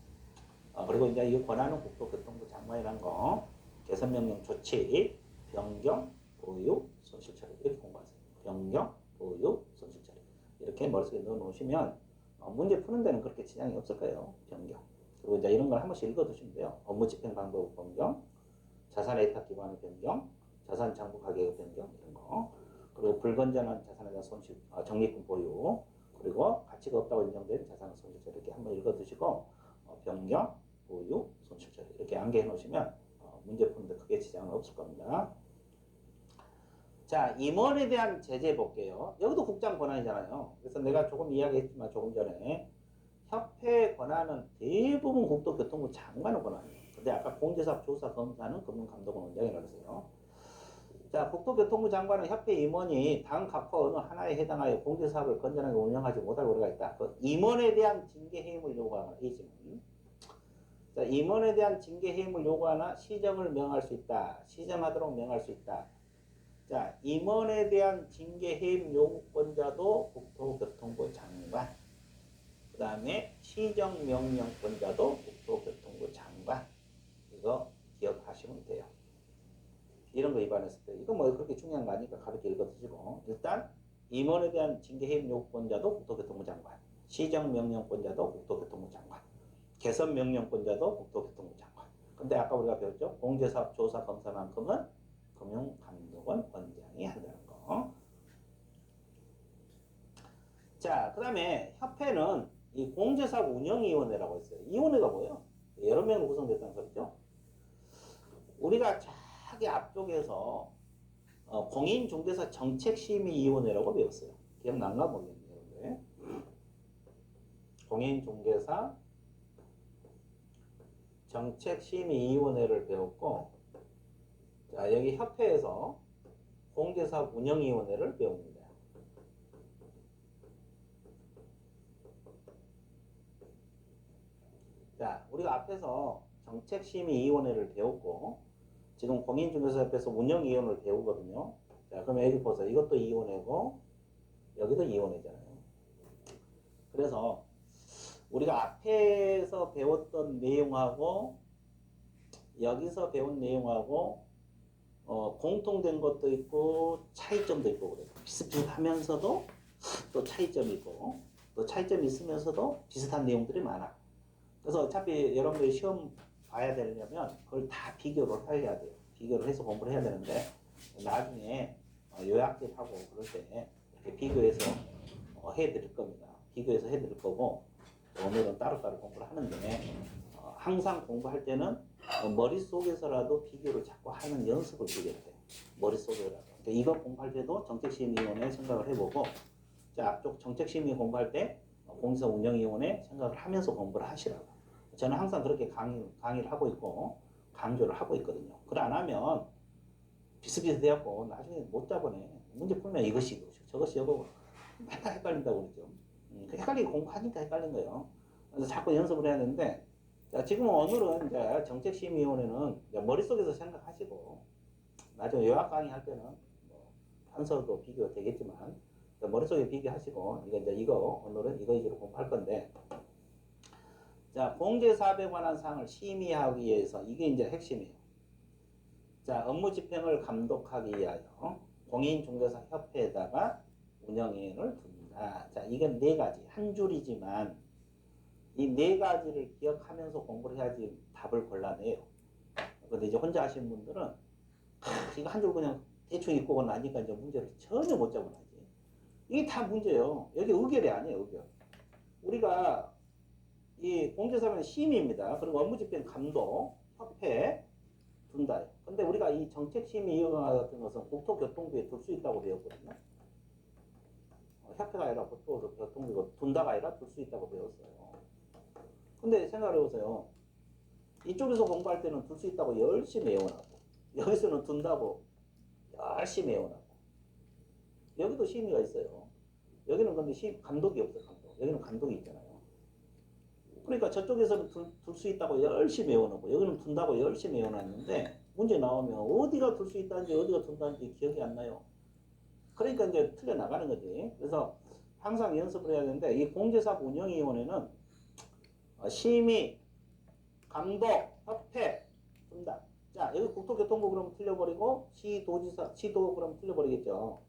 [SPEAKER 1] 그리고 이제 이 권한은 국토교통부 장관이란 거 개선 명령 조치, 변경, 보유, 손실 처리 이렇게 공부하세요. 변경, 보유, 손실 처리 이렇게 머릿속에 넣어 놓으시면 문제 푸는 데는 그렇게 지장이 없을 거예요. 변경. 그리고 이제 이런 걸 한 번씩 읽어두시면 돼요. 업무 집행 방법 변경, 자산 애탁 기관의 변경, 자산 장부 가격의 변경 이런 거. 그리고 불건전한 자산에 대한 손실, 적립금 보유. 그리고 가치가 없다고 인정된 자산의 손실 처리 이렇게 한번 읽어두시고 변경, 보유, 손실 처리 이렇게 암기해 놓으시면 문제 푸는데 크게 지장은 없을 겁니다. 자, 임원에 대한 제재 볼게요. 여기도 국장 권한이잖아요. 그래서 내가 조금 이야기했지만 조금 전에 협회 권한은 대부분 국토교통부 장관의 권한이에요. 근데 아까 공제사업 조사 검사는 금융감독원 원장이라고 했어요. 자, 국토교통부 장관은 협회 임원이 다음 각호 어느 하나에 해당하여 공제사업을 건전하게 운영하지 못할 우려가 있다. 그 임원에 대한 징계 해임을 요구하거나 이 질문. 자, 임원에 대한 징계 해임을 요구하나 시정을 명할 수 있다. 시정하도록 명할 수 있다. 자, 임원에 대한 징계 해임 요구권자도 국토교통부 장관. 그 다음에 시정명령권자도 국토교통부 장관. 이거 기억하시면 돼요. 이런 거 위반했을 때 이거 뭐 그렇게 중요한 거 아니니까 가볍게 읽어두시고 일단 임원에 대한 징계 해임 요구권자도 국토교통부 장관. 시정명령권자도 국토교통부 장관. 개선명령권자도 국토교통부 장관. 근데 아까 우리가 배웠죠? 공제사업 조사 검사만큼은 금융감독원 원장이 한다는 거. 자, 그 다음에 협회는 이 공제사업 운영위원회라고 했어요. 이 위원회가 뭐예요? 여러 명 구성됐다는 소리죠. 우리가 저기 앞쪽에서 공인중개사 정책심의위원회라고 배웠어요. 기억나나 모르겠네요. 여러분들. 공인중개사 정책심의위원회를 배웠고 자, 여기 협회에서 공제사업 운영위원회를 배웁니다. 자, 우리가 앞에서 정책심의위원회를 배웠고 지금 공인중개사협회에서 운영위원회를 배우거든요. 자, 그럼 여기 보세요. 이것도 이온이고 여기도 이온이잖아요. 그래서 우리가 앞에서 배웠던 내용하고 여기서 배운 내용하고 공통된 것도 있고 차이점도 있고 그래요. 비슷비슷하면서도 또 차이점이 있고 또 차이점이 있으면서도 비슷한 내용들이 많아. 그래서 어차피 여러분들이 시험 봐야 되려면 그걸 다 비교를 해야 돼요. 비교를 해서 공부를 해야 되는데 나중에 요약집하고 그럴 때 이렇게 비교해서 해드릴 겁니다. 비교해서 해드릴 거고 오늘은 따로따로 공부를 하는데 항상 공부할 때는 머릿속에서라도 비교를 자꾸 하는 연습을 드려야 돼요. 머릿속에라도. 그러니까 이거 공부할 때도 정책심의위원회 생각을 해보고 자, 앞쪽 정책심의 공부할 때 공사 운영위원회 생각을 하면서 공부를 하시라고. 저는 항상 그렇게 강의를 하고 있고 강조를 하고 있거든요. 그걸 안 하면 비슷비슷해갖고 나중에 못 잡아내. 문제 풀면 이것이 저것이 여고 맨날 헷갈린다고 그러죠. 헷갈리고 공부하니까 헷갈린 거예요. 그래서 자꾸 연습을 해야 되는데 자, 지금 오늘은 이제 정책심의위원회는 이제 머릿속에서 생각하시고 나중에 요약 강의 할 때는 뭐 단서도 비교가 되겠지만 머릿속에 비교하시고 이거 오늘은 이거 위주로 공부할 건데 자, 공제사업에 관한 사항을 심의하기 위해서 이게 이제 핵심이에요. 자, 업무 집행을 감독하기 위하여 공인중개사 협회에다가 운영위원회를 둔다. 자, 이건 네 가지 한 줄이지만 이 네 가지를 기억하면서 공부를 해야지 답을 골라내요. 근데 이제 혼자 하시는 분들은 이거 한 줄 그냥 대충 읽고 나니까 이제 문제를 전혀 못 잡아나지. 이게 다 문제예요. 여기 의결이 아니에요, 의결. 우리가 이 공제사업은 심의입니다. 그리고 업무집행 감독, 협회 둔다. 근데 우리가 이 정책심의 같은 것은 국토교통부에 둘 수 있다고 배웠거든요. 협회가 아니라 국토교통부가 둔다가 아니라 둘 수 있다고 배웠어요. 근데 생각을 해보세요. 이쪽에서 공부할 때는 둘 수 있다고 열심히 외워놨고 여기서는 둔다고 열심히 외워놨고 여기도 심의가 있어요. 여기는 근데 감독이 없어요. 여기는 감독이 있잖아요. 그러니까 저쪽에서는 둘 수 있다고 열심히 외워놓고 여기는 둔다고 열심히 외워놨는데 문제 나오면 어디가 둘 수 있다는지 어디가 둔다는지 기억이 안 나요. 그러니까 이제 틀려나가는 거지. 그래서 항상 연습을 해야 되는데 이 공제사업 운영위원회는 심의, 감독, 협회 둔다. 자, 여기 국토교통부 그러면 틀려버리고 시도 그러면 틀려버리겠죠.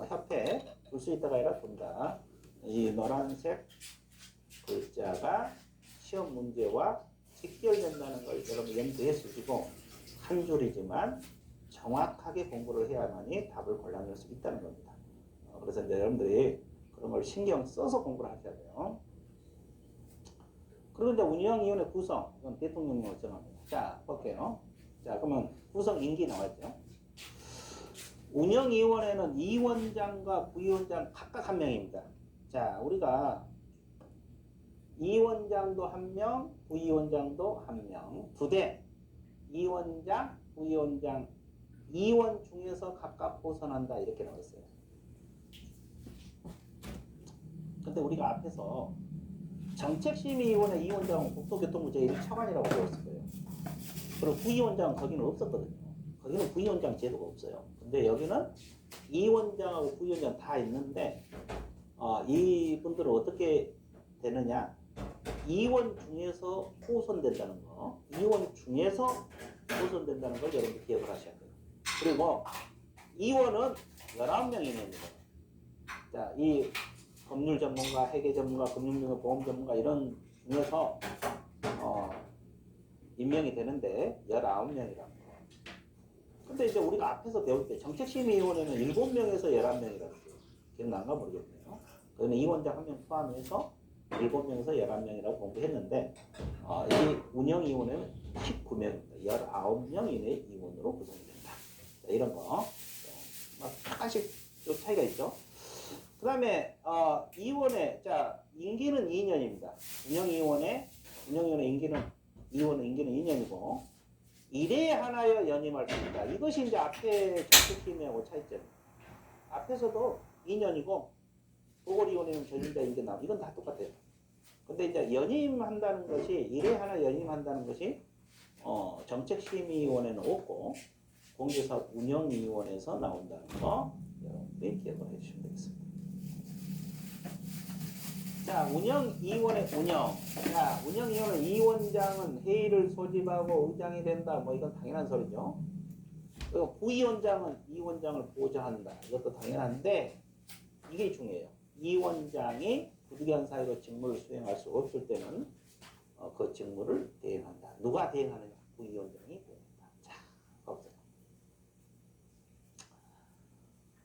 [SPEAKER 1] 협회 둘 수 있다가 아니라 둔다. 이 노란색 글자가 시험 문제와 직결된다는 걸 여러분 염두해 주시고 한 줄이지만 정확하게 공부를 해야만이 답을 골라낼 수 있다는 겁니다. 그래서 이제 여러분들이 그런 걸 신경 써서 공부를 하셔야 돼요. 그리고 이제 운영위원회 구성, 이건 대통령령을 정합니다. 자, 볼게요. 자, 그러면 구성 임기 나왔죠. 운영위원회는 위원장과 부위원장 각각 한 명입니다. 자, 우리가 위원장도 한 명, 부위원장도 한 명, 두 대. 위원장, 부위원장, 위원 중에서 각각 호선한다 이렇게 나와 있어요. 근데 우리가 앞에서 정책심의위원회 위원장은 국토교통부 제1차관이라고 배웠을 거예요. 그리고 부위원장은 거기는 없었거든요. 거기는 부위원장 제도가 없어요. 근데 여기는 위원장하고 부위원장 다 있는데 이분들은 어떻게 되느냐? 위원 중에서 호선된다는 거. 위원 중에서 호선된다는 걸 여러분들 기억을 하셔야 돼요. 그리고 위원은 11명이 됩니다. 자, 이 법률 전문가, 회계 전문가, 금융전문가, 보험 전문가 이런 중에서 임명이 되는데 19명이라고. 근데 이제 우리가 앞에서 배울 때 정책심의위원회는 7명에서 11명이라고 기억나는가 모르겠네요. 그러면 위원장 한 명 포함해서 7명에서 11명이라고 공부했는데 이 운영위원회는 19명입니다. 19명 이내 위원으로 구성이 된다. 자, 이런 거 약간씩 좀 차이가 있죠. 그 다음에 위원회, 자, 임기는 2년입니다. 운영위원회 임기는 2년이고 1회 하나여 연임할 수 있다. 이것이 이제 앞에 정책팀하고 차이점. 앞에서도 2년이고 보궐위원회는 전임자 임기 나오고 이건 다 똑같아요. 근데 이제 연임한다는 것이 1회 하나 연임한다는 것이 정책심의위원회는 없고 공개사업 운영위원회에서 나온다는 거 여러분들이 기억을 해주시면 되겠습니다. 자, 운영위원회 운영. 자, 운영위원회 위원장은 회의를 소집하고 의장이 된다. 뭐 이건 당연한 소리죠. 그리고 부위원장은 위원장을 보좌한다. 이것도 당연한데 이게 중요해요. 위원장이 부득이한 사유로 직무를 수행할 수 없을 때는 그 직무를 대행한다. 누가 대행하느냐? 부위원장이 대행한다. 자, 보세요.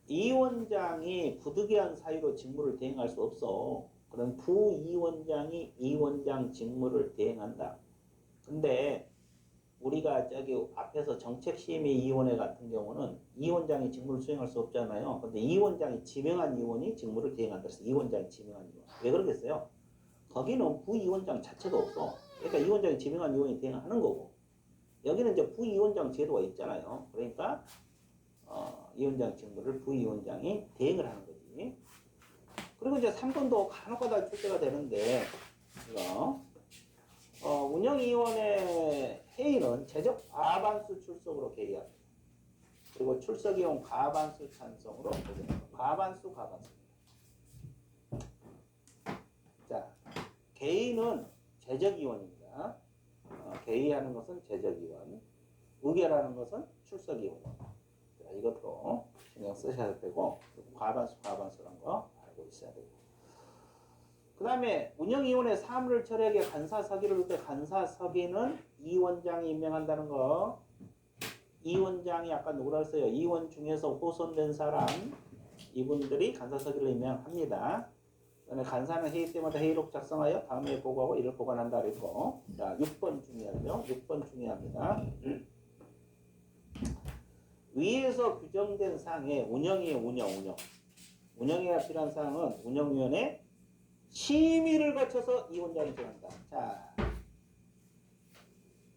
[SPEAKER 1] 위원장이 부득이한 사유로 직무를 대행할 수 없어. 그럼 부위원장이 위원장 직무를 대행한다. 근데 우리가 저기 앞에서 정책심의위원회 같은 경우는 위원장이 직무를 수행할 수 없잖아요. 근데 위원장이 지명한 위원이 직무를 대행한다. 그래서 위원장이 지명한 위원. 왜 그러겠어요? 거기는 부위원장 자체가 없어. 그러니까 위원장이 지명한 위원이 대행하는 거고. 여기는 이제 부위원장 제도가 있잖아요. 그러니까 위원장 직무를 부위원장이 대행을 하는 거지. 그리고 이제 3번도 간혹가다 출제가 되는데 이거 운영위원회 회의는 제적 과반수 출석으로 개의합니다. 그리고 출석이용 과반수 찬성으로 과반수. 자, 개의는 제적위원입니다. 개의하는 것은 제적위원, 의결하는 것은 출석위원. 자, 이것도 신경 쓰셔야 되고 과반수란 거 알고 있어야 되고. 그 다음에 운영위원회 사무를 처리하기 위해 간사서기를 둘 때 간사서기는 위원장이 임명한다는 거. 위원장이 아까 누구라 했어요? 위원 중에서 호선된 사람 이분들이 간사서기를 임명합니다. 그다음에 간사는 회의 때마다 회의록 작성하여 다음 회에 보고하고 이를 보관한다 그랬고. 자, 6번 중요하죠. 6번 중요합니다. 위에서 규정된 사항에 운영위가 필요한 사항은 운영위원회 심의를 거쳐서 위원장이 정한다. 자,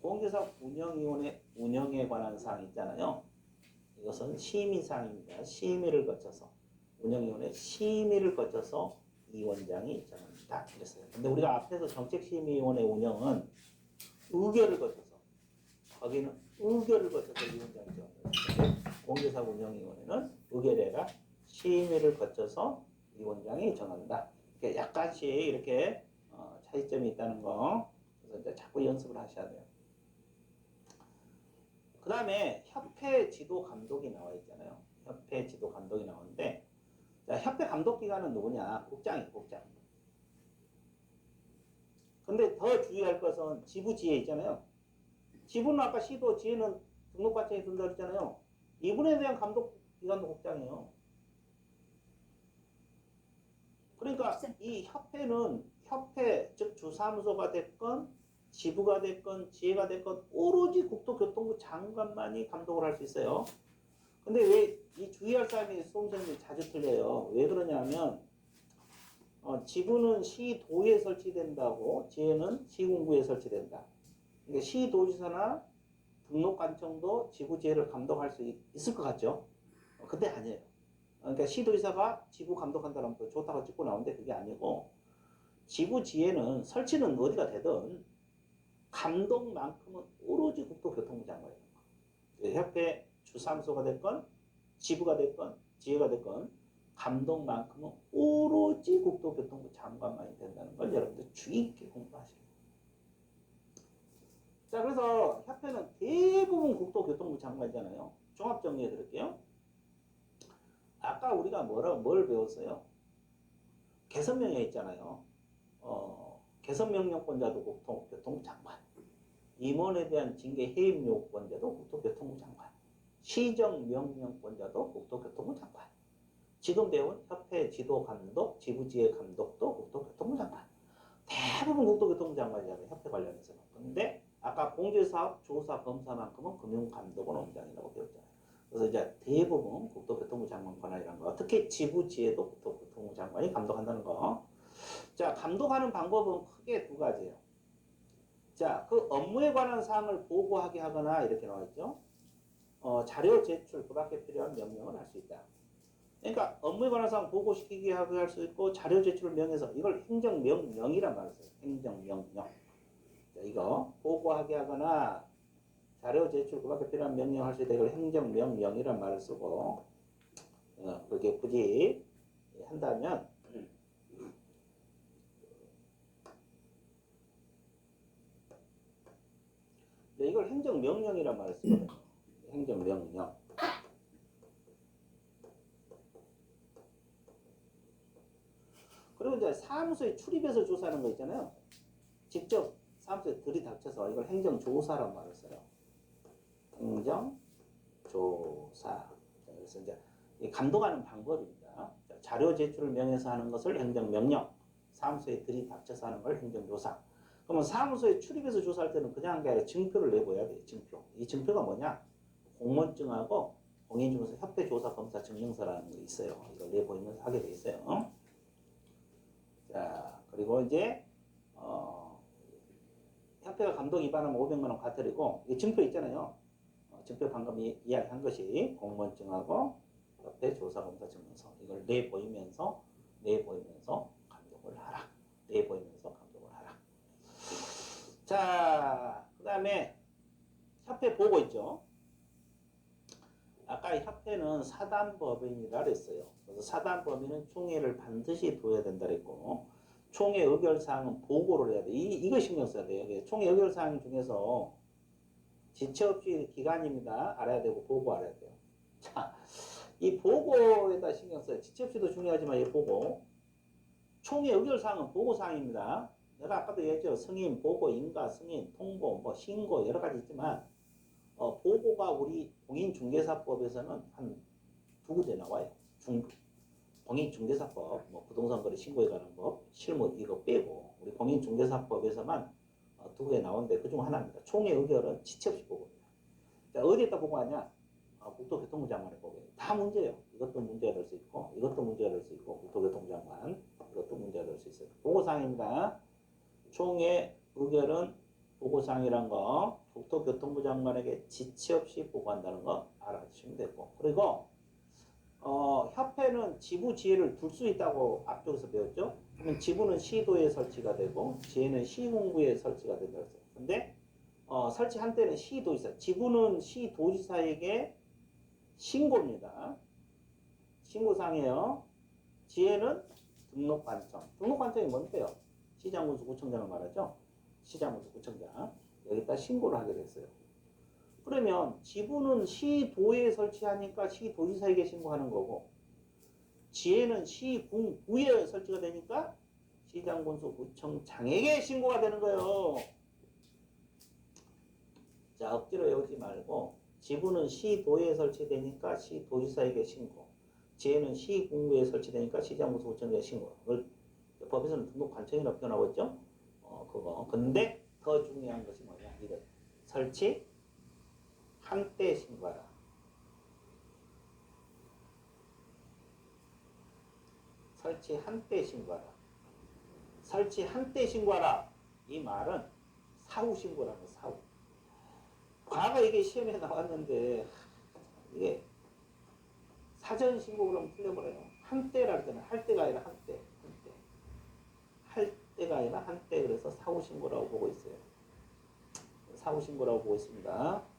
[SPEAKER 1] 공개사업 운영위원회 운영에 관한 사항 있잖아요. 이것은 심의사항입니다. 심의를 거쳐서 운영위원회 심의를 거쳐서 위원장이 정합니다. 그랬어요. 근데 우리가 앞에서 정책심의위원회 운영은 의결을 거쳐서 거기는 의결을 거쳐서 위원장이 정합니다. 공개사업 운영위원회는 의결이 아니라 심의를 거쳐서 위원장이 정한다. 약간씩 이렇게 차이점이 있다는 거. 그래서 이제 자꾸 연습을 하셔야 돼요. 그 다음에 협회 지도 감독이 나와 있잖아요. 협회 지도 감독이 나오는데, 자, 협회 감독 기관은 누구냐? 국장이에요, 국장. 근데 더 주의할 것은 지부 지회 있잖아요. 지부는 아까 시도, 지회는 등록관청이 든다 그랬잖아요. 이분에 대한 감독 기관도 국장이에요. 그러니까 이 협회는 협회, 즉 주사무소가 됐건 지부가 됐건 지회가 됐건 오로지 국토교통부 장관만이 감독을 할 수 있어요. 근데 왜 이 주의할 사람이 수험생들이 자주 틀려요. 왜 그러냐면 지부는 시도에 설치된다고 지회는 시군구에 설치된다. 그러니까 시도지사나 등록관청도 지부지회를 감독할 수 있을 것 같죠? 근데 아니에요. 그러니까 시도지사가 지부 감독한다는 거 좋다고 찍고 나오는데 그게 아니고 지부지회는 설치는 어디가 되든 감독만큼은 오로지 국토교통부 장관이에요. 협회 주사무소가 됐건 지부가 됐건 지회가 됐건 감독만큼은 오로지 국토교통부 장관만이 된다는 걸 여러분들 주의 깊게 공부하셔야 돼요. 자, 그래서 협회는 대부분 국토교통부 장관이잖아요. 종합 정리해 드릴게요. 아까 우리가 뭘 배웠어요? 개선명령 있잖아요. 개선명령권자도 국토교통부 장관. 임원에 대한 징계 해임 요건자도 국토교통부 장관. 시정명령권자도 국토교통부 장관. 지금 배운 협회 지도 감독, 지부지회 감독도 국토교통부 장관. 대부분 국토교통부 장관이잖아요. 협회 관련해서는. 그런데 아까 공제사업, 조사, 검사만큼은 금융감독원 원장이라고 배웠잖아요. 그래서 이제 대부분 국토교통부 장관 권한이라는 거. 특히 지부지회도 국토교통부 장관이 감독한다는 거. 자, 감독하는 방법은 크게 두 가지예요. 자, 그 업무에 관한 사항을 보고하게 하거나 이렇게 나와 있죠. 자료 제출, 그 밖에 필요한 명령을 할 수 있다. 그러니까 업무에 관한 사항 보고시키게 하게 할 수 있고 자료 제출을 명해서 이걸 행정명령이란 말을 써요. 행정명령. 자, 이거 보고하게 하거나 자료 제출 그밖에 필요한 명령할 수 있다. 이걸 행정명령이란 말을 쓰고 그렇게 굳이 한다면 이걸 행정명령이란 말을 쓰거든요. 행정명령. 그리고 이제 사무소에 출입해서 조사하는 거 있잖아요. 직접 사무소에 들이닥쳐서 이걸 행정조사란 말을 써요. 행정조사. 그래서 이제 감독하는 방법입니다. 자료 제출을 명해서 하는 것을 행정명령, 사무소에 들이닥쳐서 하는 걸 행정조사. 그러면 사무소에 출입해서 조사할 때는 그냥 게 아니라 증표를 내보여야 돼요. 증표. 이 증표가 뭐냐? 공무원증하고 공인중개사 협회조사검사증명서라는 게 있어요. 이걸 내보이면서 하게 돼 있어요. 자, 그리고 이제 협회가 감독 위반하면 500만 원 과태료고, 이 증표 있잖아요. 증표 방금 이야기한 것이 공무원증하고 협회조사검사 증명서, 이걸 내보이면서 감독을 하라. 내보이면서 감독을 하라. 자, 그 다음에 협회 보고 있죠. 아까 협회는 사단법인이라 그랬어요. 그래서 사단법인은 총회를 반드시 둬야 된다 그랬고, 총회 의결사항은 보고를 해야 돼. 이거 신경 써야 돼요. 총회 의결사항 중에서 지체 없이 기간입니다. 알아야 되고 보고 알아야 돼요. 자, 이 보고에다 신경 써요. 지체 없이도 중요하지만 이 보고. 총회 의결사항은 보고사항입니다. 내가 아까도 얘기했죠. 승인, 보고, 인가, 승인, 통보, 뭐 신고 여러 가지 있지만 보고가 우리 공인중개사법에서는 한 두 군데 나와요. 공인중개사법, 뭐 부동산거래 신고에 관한 법, 실무 이거 빼고 우리 공인중개사법에서만 두 개 나오는데 그중 하나입니다. 총회 의결은 지체 없이 보고입니다. 자, 어디에다 보고하냐? 국토교통부 장관에 보고해요. 다 문제예요. 이것도 문제가 될 수 있고, 이것도 문제가 될 수 있고, 국토교통부 장관, 이것도 문제가 될 수 있어요. 보고사항입니다. 총회 의결은 보고사항이란 거, 국토교통부 장관에게 지체 없이 보고한다는 거 알아주시면 되고, 그리고 협회는 지부 지회를 둘 수 있다고 앞쪽에서 배웠죠? 그러면 지부는 시도에 설치가 되고 지회는 시군구에 설치가 된다고 했어요. 근데 설치한 때는 시도지사, 지부는 시도지사에게 신고입니다. 신고상이에요. 지회는 등록관청. 등록관청이 뭔데요? 시장군수 구청장을 말하죠. 시장군수 구청장. 여기다 신고를 하게 됐어요. 그러면 지부는 시도에 설치하니까 시도지사에게 신고하는 거고, 지회는 시군구에 설치가 되니까 시장군수 구청장에게 신고가 되는 거예요. 자, 억지로 외우지 말고, 지부는 시도에 설치되니까 시도지사에게 신고, 지회는 시군구에 설치되니까 시장군수 구청장에게 신고. 그걸 법에서는 등록관청이라고 표현하고 있죠. 그거. 근데 더 중요한 것이 뭐냐? 이거 설치 한때 신고하라. 설치 한때 신고하라. 설치 한때 신고하라. 이 말은 사후 신고라는 거, 사후. 과거 이게 시험에 나왔는데 이게 사전 신고 그러면 틀려버려요. 한때랄 때는 할 때가 아니라 한때. 할 때가 아니라 한때. 그래서 사후 신고라고 보고 있어요. 사후 신고라고 보고 있습니다.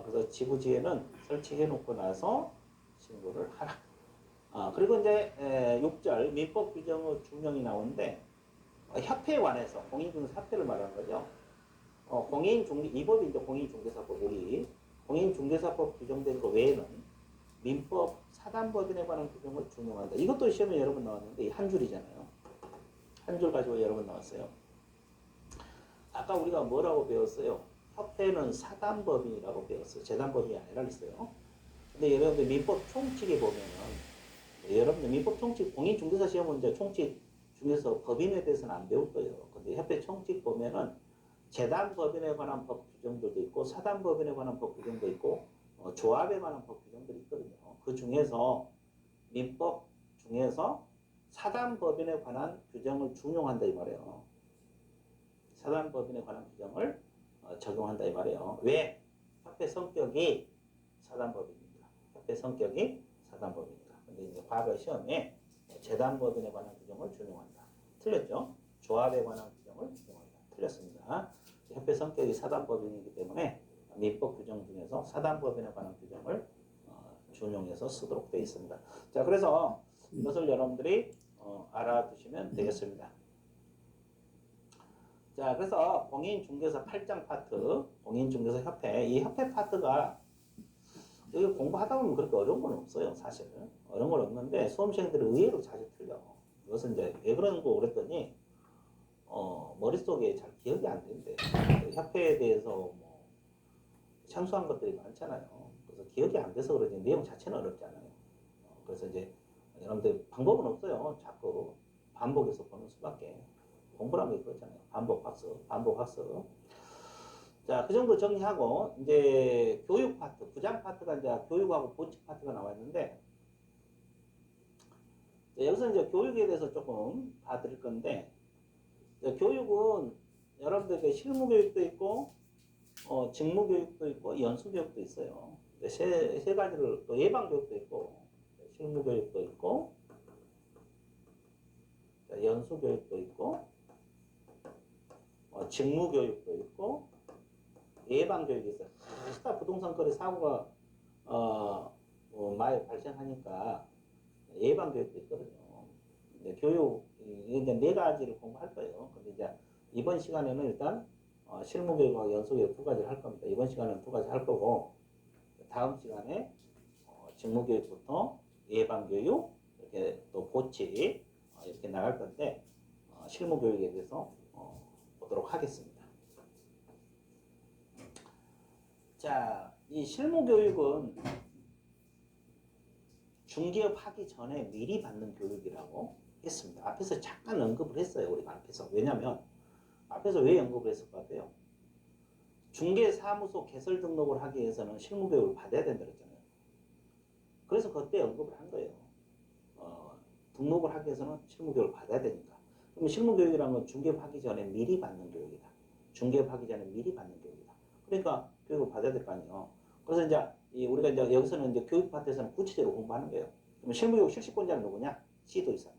[SPEAKER 1] 그래서 지부지회는 설치해놓고 나서 신고를 하라. 그리고 이제 6절 민법 규정의 준명이 나오는데 협회에 관해서 공인중개사 협회를 말하는 거죠. 이 법이 이제 공인중개사법, 우리 공인중개사법 규정된 거 외에는 민법 사단법인에 관한 규정을 준용한다. 이것도 시험에 여러 번 나왔는데 한 줄이잖아요. 한 줄 가지고 여러 번 나왔어요. 아까 우리가 뭐라고 배웠어요? 협회는 사단법인이라고 배웠어요. 재단법인이 아니라 그랬어요. 근데 여러분들 민법 총칙에 보면은, 여러분들 민법 총칙, 공인중개사 시험은 이제 총칙 중에서 법인에 대해서는 안 배울 거예요. 근데 협회 총칙 보면은 재단법인에 관한 법 규정들도 있고, 사단법인에 관한 법 규정도 있고, 조합에 관한 법 규정들이 있거든요. 그 중에서 민법 중에서 사단법인에 관한 규정을 준용한다 이 말이에요. 사단법인에 관한 규정을 적용한다 이 말이에요. 왜? 협회 성격이 사단법인입니다. 협회 성격이 사단법인이다. 근데 이제 과거 시험에 재단법인에 관한 규정을 준용한다. 틀렸죠? 조합에 관한 규정을 준용한다. 틀렸습니다. 협회 성격이 사단법인이기 때문에 민법 규정 중에서 사단법인에 관한 규정을 준용해서 쓰도록 되어 있습니다. 자, 그래서 이것을 여러분들이 알아두시면 되겠습니다. 자, 그래서 공인중개사 8장 파트, 공인중개사 협회, 이 협회 파트가 여기 공부하다 보면 그렇게 어려운 건 없어요, 사실. 어려운 건 없는데 수험생들이 의외로 자주 틀려. 이것은 이제 왜 그런 거 그랬더니 머릿속에 잘 기억이 안 된대. 협회에 대해서 뭐 생소한 것들이 많잖아요. 그래서 기억이 안 돼서 그러지 내용 자체는 어렵잖아요. 그래서 이제 여러분들 방법은 없어요. 자꾸 반복해서 보는 수밖에. 공부라는 게 그렇잖아요. 반복 학습, 반복 학습. 자, 그 정도 정리하고 이제 교육 파트, 부장 파트가 이제 교육하고 본칙 파트가 나와 있는데 여기서 이제 교육에 대해서 조금 봐드릴 건데 교육은 여러분들에게 실무 교육도 있고 직무 교육도 있고 연수 교육도 있어요. 세 가지를 또 예방 교육도 있고 실무 교육도 있고 연수 교육도 있고 직무 교육도 있고 예방 교육이 있어요. 하다 부동산 거래 사고가 많이 발생하니까 예방 교육도 있거든요. 이제 교육 이제 네 가지를 공부할 거예요. 근데 이제 이번 시간에는 일단 실무 교육과 연수 교육 두 가지를 할 겁니다. 이번 시간에는 두 가지 할 거고 다음 시간에 직무 교육부터 예방 교육 이렇게 또 보칙 이렇게 나갈 건데 실무 교육에 대해서 보도록 하겠습니다. 자, 이 실무 교육은 중개업 하기 전에 미리 받는 교육이라고 했습니다. 앞에서 잠깐 언급을 했어요. 우리가 앞에서. 왜냐면 앞에서 왜 언급을 했을 것 같아요? 중개사무소 개설 등록을 하기 위해서는 실무 교육을 받아야 된다고 했잖아요. 그래서 그때 언급을 한 거예요. 등록을 하기 위해서는 실무 교육을 받아야 되니까. 그럼 실무 교육이라는 건 중개업 하기 전에 미리 받는 교육이다. 중개업 하기 전에 미리 받는 교육이다. 그러니까 교육을 받아야 될 거 아니에요. 그래서 이제 우리가 이제 여기서는 이제 교육 파트에서는 구체적으로 공부하는 거예요. 그러면 실무교육 실시권자는 누구냐? 시도지사.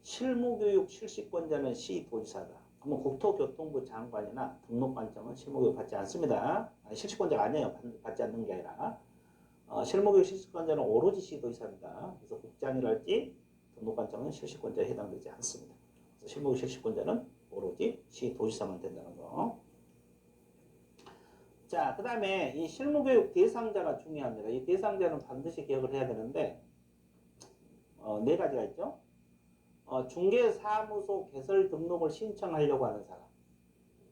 [SPEAKER 1] 실무교육 실시권자는 시도지사다. 그러면 국토교통부 장관이나 등록관청은 실무교육 받지 않습니다. 아니, 실시권자가 아니에요. 받지 않는 게 아니라 실무교육 실시권자는 오로지 시도지사입니다. 그래서 국장이랄지 등록관청은 실시권자에 해당되지 않습니다. 그래서 실무교육 실시권자는 오로지 시도지사만 된다는 거. 자, 그 다음에 이 실무교육 대상자가 중요합니다. 이 대상자는 반드시 기억을 해야 되는데 네 가지가 있죠. 중개사무소 개설 등록을 신청하려고 하는 사람.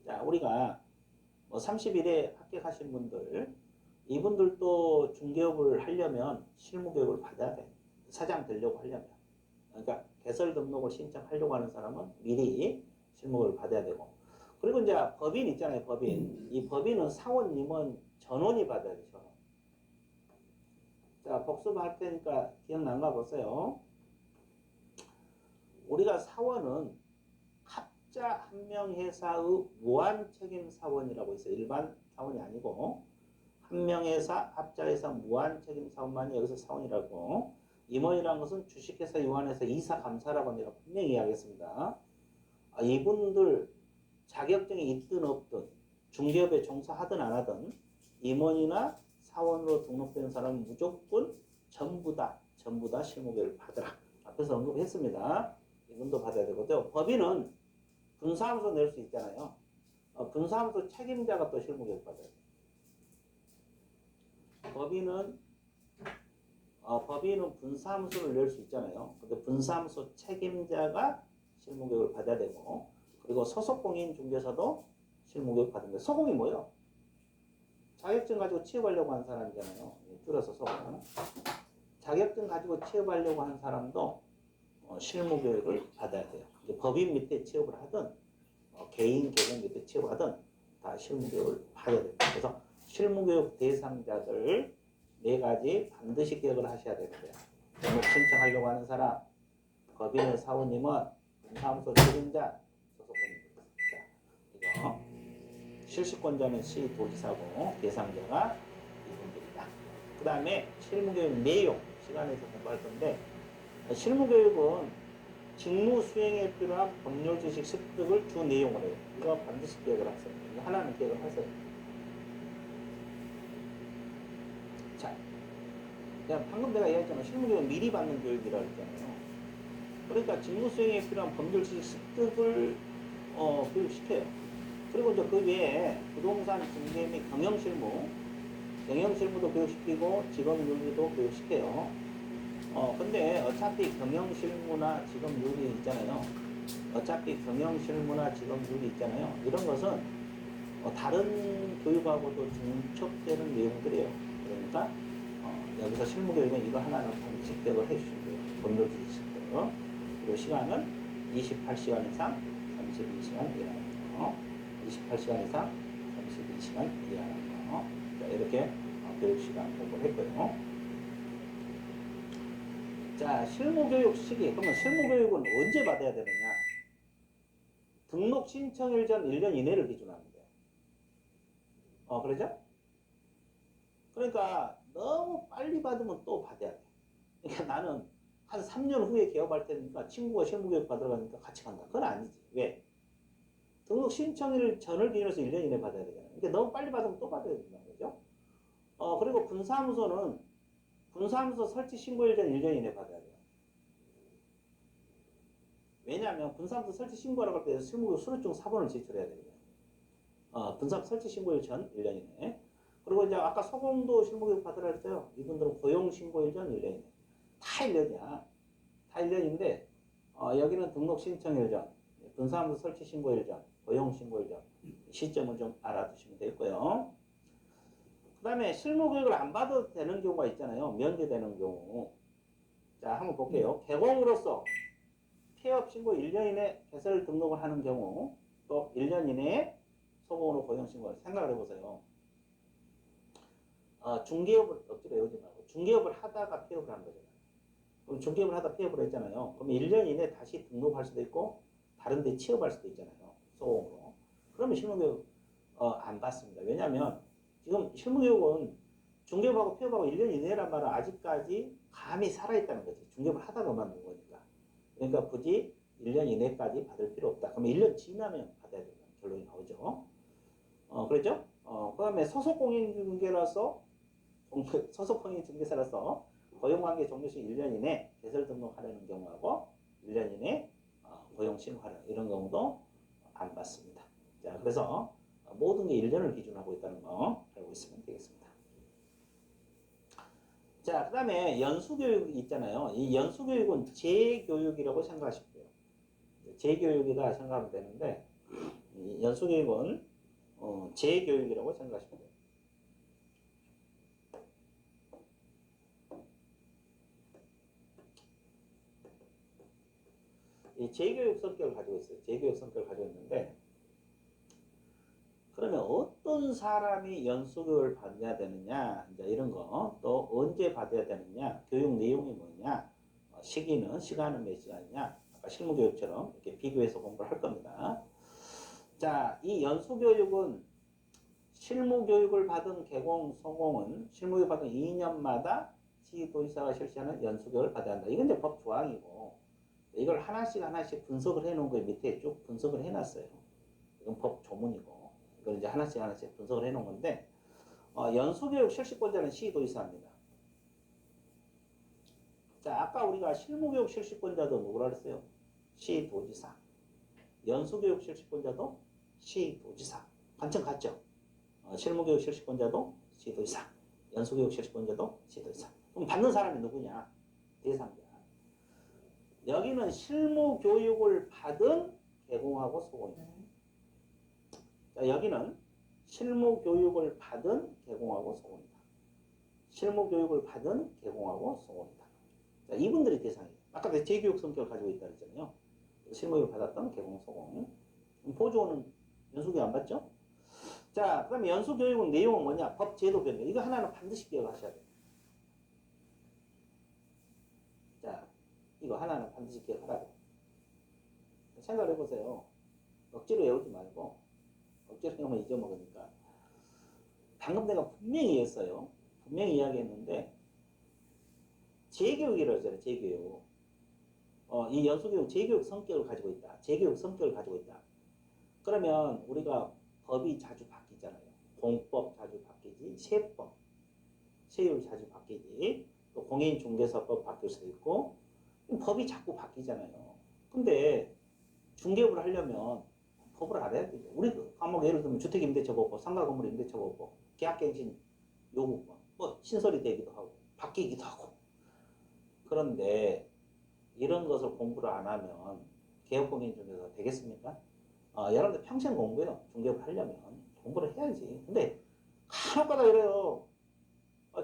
[SPEAKER 1] 자, 우리가 30일에 합격하신 분들 이분들도 중개업을 하려면 실무교육을 받아야 돼. 사장 되려고 하려면. 그러니까 개설 등록을 신청하려고 하는 사람은 미리 실무교육을 받아야 되고 그리고 이제 법인 있잖아요. 법인. 이 법인은 사원, 임원, 전원이 받아야 돼. 전원. 자, 복습할 테니까 기억난가 보세요. 우리가 사원은 합자 한 명 회사의 무한 책임 사원이라고 있어요. 일반 사원이 아니고 한 명 회사, 합자 회사 무한 책임 사원만이 여기서 사원이라고. 임원이라는 것은 주식회사, 유한회사, 이사, 감사라고 내가 분명히 이야기했습니다. 이분들 자격증이 있든 없든 중개업에 종사하든 안 하든 임원이나 사원으로 등록된 사람은 무조건 전부 다 실무교육을 받으라. 앞에서 언급했습니다. 이분도 받아야 되거든요. 법인은 분사하면서 낼 수 있잖아요. 분사하면서 책임자가 또 실무교육 받아야 돼요. 법인은 분사함수를 낼 수 있잖아요. 근데 분사함수 책임자가 실무교육을 받아야 되고 그리고 소속공인중개사도 실무교육 받는 거예요. 소공이 뭐예요? 자격증 가지고 취업하려고 하는 사람이잖아요. 줄여서 소공. 자격증 가지고 취업하려고 하는 사람도 실무교육을 받아야 돼요. 법인 밑에 취업을 하든 개인 계정 밑에 취업을 하든 다 실무교육을 받아야 돼요. 그래서 실무교육 대상자들 네 가지 반드시 기억을 하셔야 되는데요. 등록 신청하려고 하는 사람, 법인의 사원님은 사무소 책임자, 소속공인중개사. 이거 실시권자는 시도지사고 대상자가 이분들이다. 그 다음에 실무교육 내용 시간에서 공부할 건데 실무교육은 직무 수행에 필요한 법률 지식 습득을 주 내용으로 해요. 이거 반드시 기억을 하세요. 이거 하나는 기억을 하세요. 자, 방금 내가 얘기했잖아. 실무교육은 미리 받는 교육이라고 했잖아요. 그러니까 직무 수행에 필요한 법률 지식 습득을 교육시켜요. 그리고 이제 그 외에 부동산 중개 및 경영실무도 교육시키고 직업윤리도 교육시켜요. 근데 어차피 경영실무나 직업윤리 있잖아요. 이런 것은 다른 교육하고도 중첩되는 내용들이에요. 그러니까 여기서 실무교육은 이거 하나는 반드시 기억을 해주시면 돼요. 법률지식 습득. 그리고 시간은 28시간 이상 32시간 일하는 거. 28시간 이상 32시간 일하는 거. 자, 이렇게 교육시간 공부를 했고요. 자, 실무교육 시기. 그러면 실무교육은 언제 받아야 되느냐? 등록 신청일 전 1년 이내를 기준으로 하면 돼요. 그러죠? 그러니까 너무 빨리 받으면 또 받아야 돼. 그러니까 나는 한 3년 후에 개업할 테니까 친구가 실무교육 받으러 가니까 같이 간다. 그건 아니지. 왜? 등록 신청일 전을 기준해서 1년 이내 받아야 되잖아요. 그러니까 너무 빨리 받으면 또 받아야 된다는 거죠. 그리고 분사무소는 분사무소 설치 신고일 전 1년 이내 받아야 돼요. 왜냐하면 분사무소 설치 신고하라고 할 때 실무교육 수료증 사본을 제출해야 되거든요. 분사무소 설치 신고일 전 1년 이내. 그리고 이제 아까 소공도 실무교육 받으라 했어요. 이분들은 고용 신고일 전 1년 이내. 다 1년이야. 다 1년인데 여기는 등록 신청일 전, 분사무소 설치 신고일 전, 고용 신고일 전 시점을 좀 알아두시면 되고요. 그 다음에 실무교육을 안 받아도 되는 경우가 있잖아요. 면제되는 경우. 자, 한번 볼게요. 개공으로서 폐업 신고 1년 이내 개설 등록을 하는 경우, 또 1년 이내에 소공으로 고용 신고를 생각을 해보세요. 중개업을 억지로 외우지 말고 중개업을 하다가 폐업을 하는 거잖아요. 그럼 중개업을 하다 폐업을 했잖아요. 그럼 1년 이내 다시 등록할 수도 있고 다른 데 취업할 수도 있잖아요. 소공으로. 그러면 실무교육 안 받습니다. 왜냐하면 지금 실무교육은 중개업하고 폐업하고 1년 이내란 말은 아직까지 감이 살아있다는 거지. 중개업을 하다가 만든 거니까. 그러니까 굳이 1년 이내까지 받을 필요 없다. 그러면 1년 지나면 받아야 된다는 결론이 나오죠. 그렇죠? 그 다음에 소속공인중개사라서 고용관계 종료 시 1년 이내 개설 등록하려는 경우하고 1년 이내 고용 신고하려는 이런 경우도 안 받습니다. 자, 그래서 모든 게 1년을 기준하고 있다는 거 알고 있으면 되겠습니다. 자, 그 다음에 연수교육이 있잖아요. 이 연수교육은 재교육이라고 생각하시면 돼요. 재교육이다 생각하면 되는데 이 연수교육은 재교육이라고 생각하시면 돼요. 이 재교육 성격을 가지고 있어요. 재교육 성격을 가지고 있는데 그러면 어떤 사람이 연수교육을 받아야 되느냐, 이제 이런 거, 또 언제 받아야 되느냐, 교육 내용이 뭐냐, 시간은 몇 시간이냐, 아까 실무교육처럼 이렇게 비교해서 공부를 할 겁니다. 자, 이 연수교육은 실무교육을 받은 개공, 소공은 실무교육 받은 2년마다 시도지사가 실시하는 연수교육을 받아야 한다. 이건 이제 법 조항이고, 이걸 하나씩 분석을 해 놓은 거에 밑에 쭉 분석을 해 놨어요. 이건 법 조문이고. 이걸 이제 하나씩 분석을 해 놓은 건데, 연수교육 실시권자는 시도지사입니다. 자, 아까 우리가 실무교육 실시권자도 누구라 그랬어요? 시도지사. 연수교육 실시권자도 시도지사. 관점 같죠? 실무교육 실시권자도 시도지사. 연수교육 실시권자도 시도지사. 그럼 받는 사람이 누구냐? 대상자. 여기는 실무교육을 받은 개공하고 소공이다. 자, 여기는 실무교육을 받은 개공하고 소공이다. 실무교육을 받은 개공하고 소공이다. 자, 이분들이 대상이에요. 아까 내가 재교육 성격을 가지고 있다 그랬잖아요. 실무교육 받았던 개공, 소공. 보조는 연수교육 안 받죠? 자, 그럼 연수교육은 내용은 뭐냐? 법, 제도, 변경. 이거 하나는 반드시 기억하셔야 돼요. 자, 이거 하나는 반드시 기억하라고. 생각을 해보세요. 억지로 외우지 말고 억지로 외우면 잊어먹으니까. 방금 내가 분명히 했어요. 분명히 이야기했는데 재교육이라고 했잖아요. 재교육. 이 연수교육, 재교육 성격을 가지고 있다. 재교육 성격을 가지고 있다. 그러면 우리가 법이 자주 바뀌잖아요. 공법 자주 바뀌지, 세법, 세율 자주 바뀌지, 또 공인중개사법 바뀔 수도 있고, 법이 자꾸 바뀌잖아요. 근데 중개업을 하려면 법을 알아야 되죠. 우리 과목 예를 들면 주택임대차법고, 상가건물 임대차법고, 계약갱신 요구권, 뭐 신설이 되기도 하고, 바뀌기도 하고. 그런데 이런 것을 공부를 안 하면 개업공인중개사가 되겠습니까? 여러분들 평생 공부해요. 중개업을 하려면 공부를 해야지. 근데 간혹가다 이래요.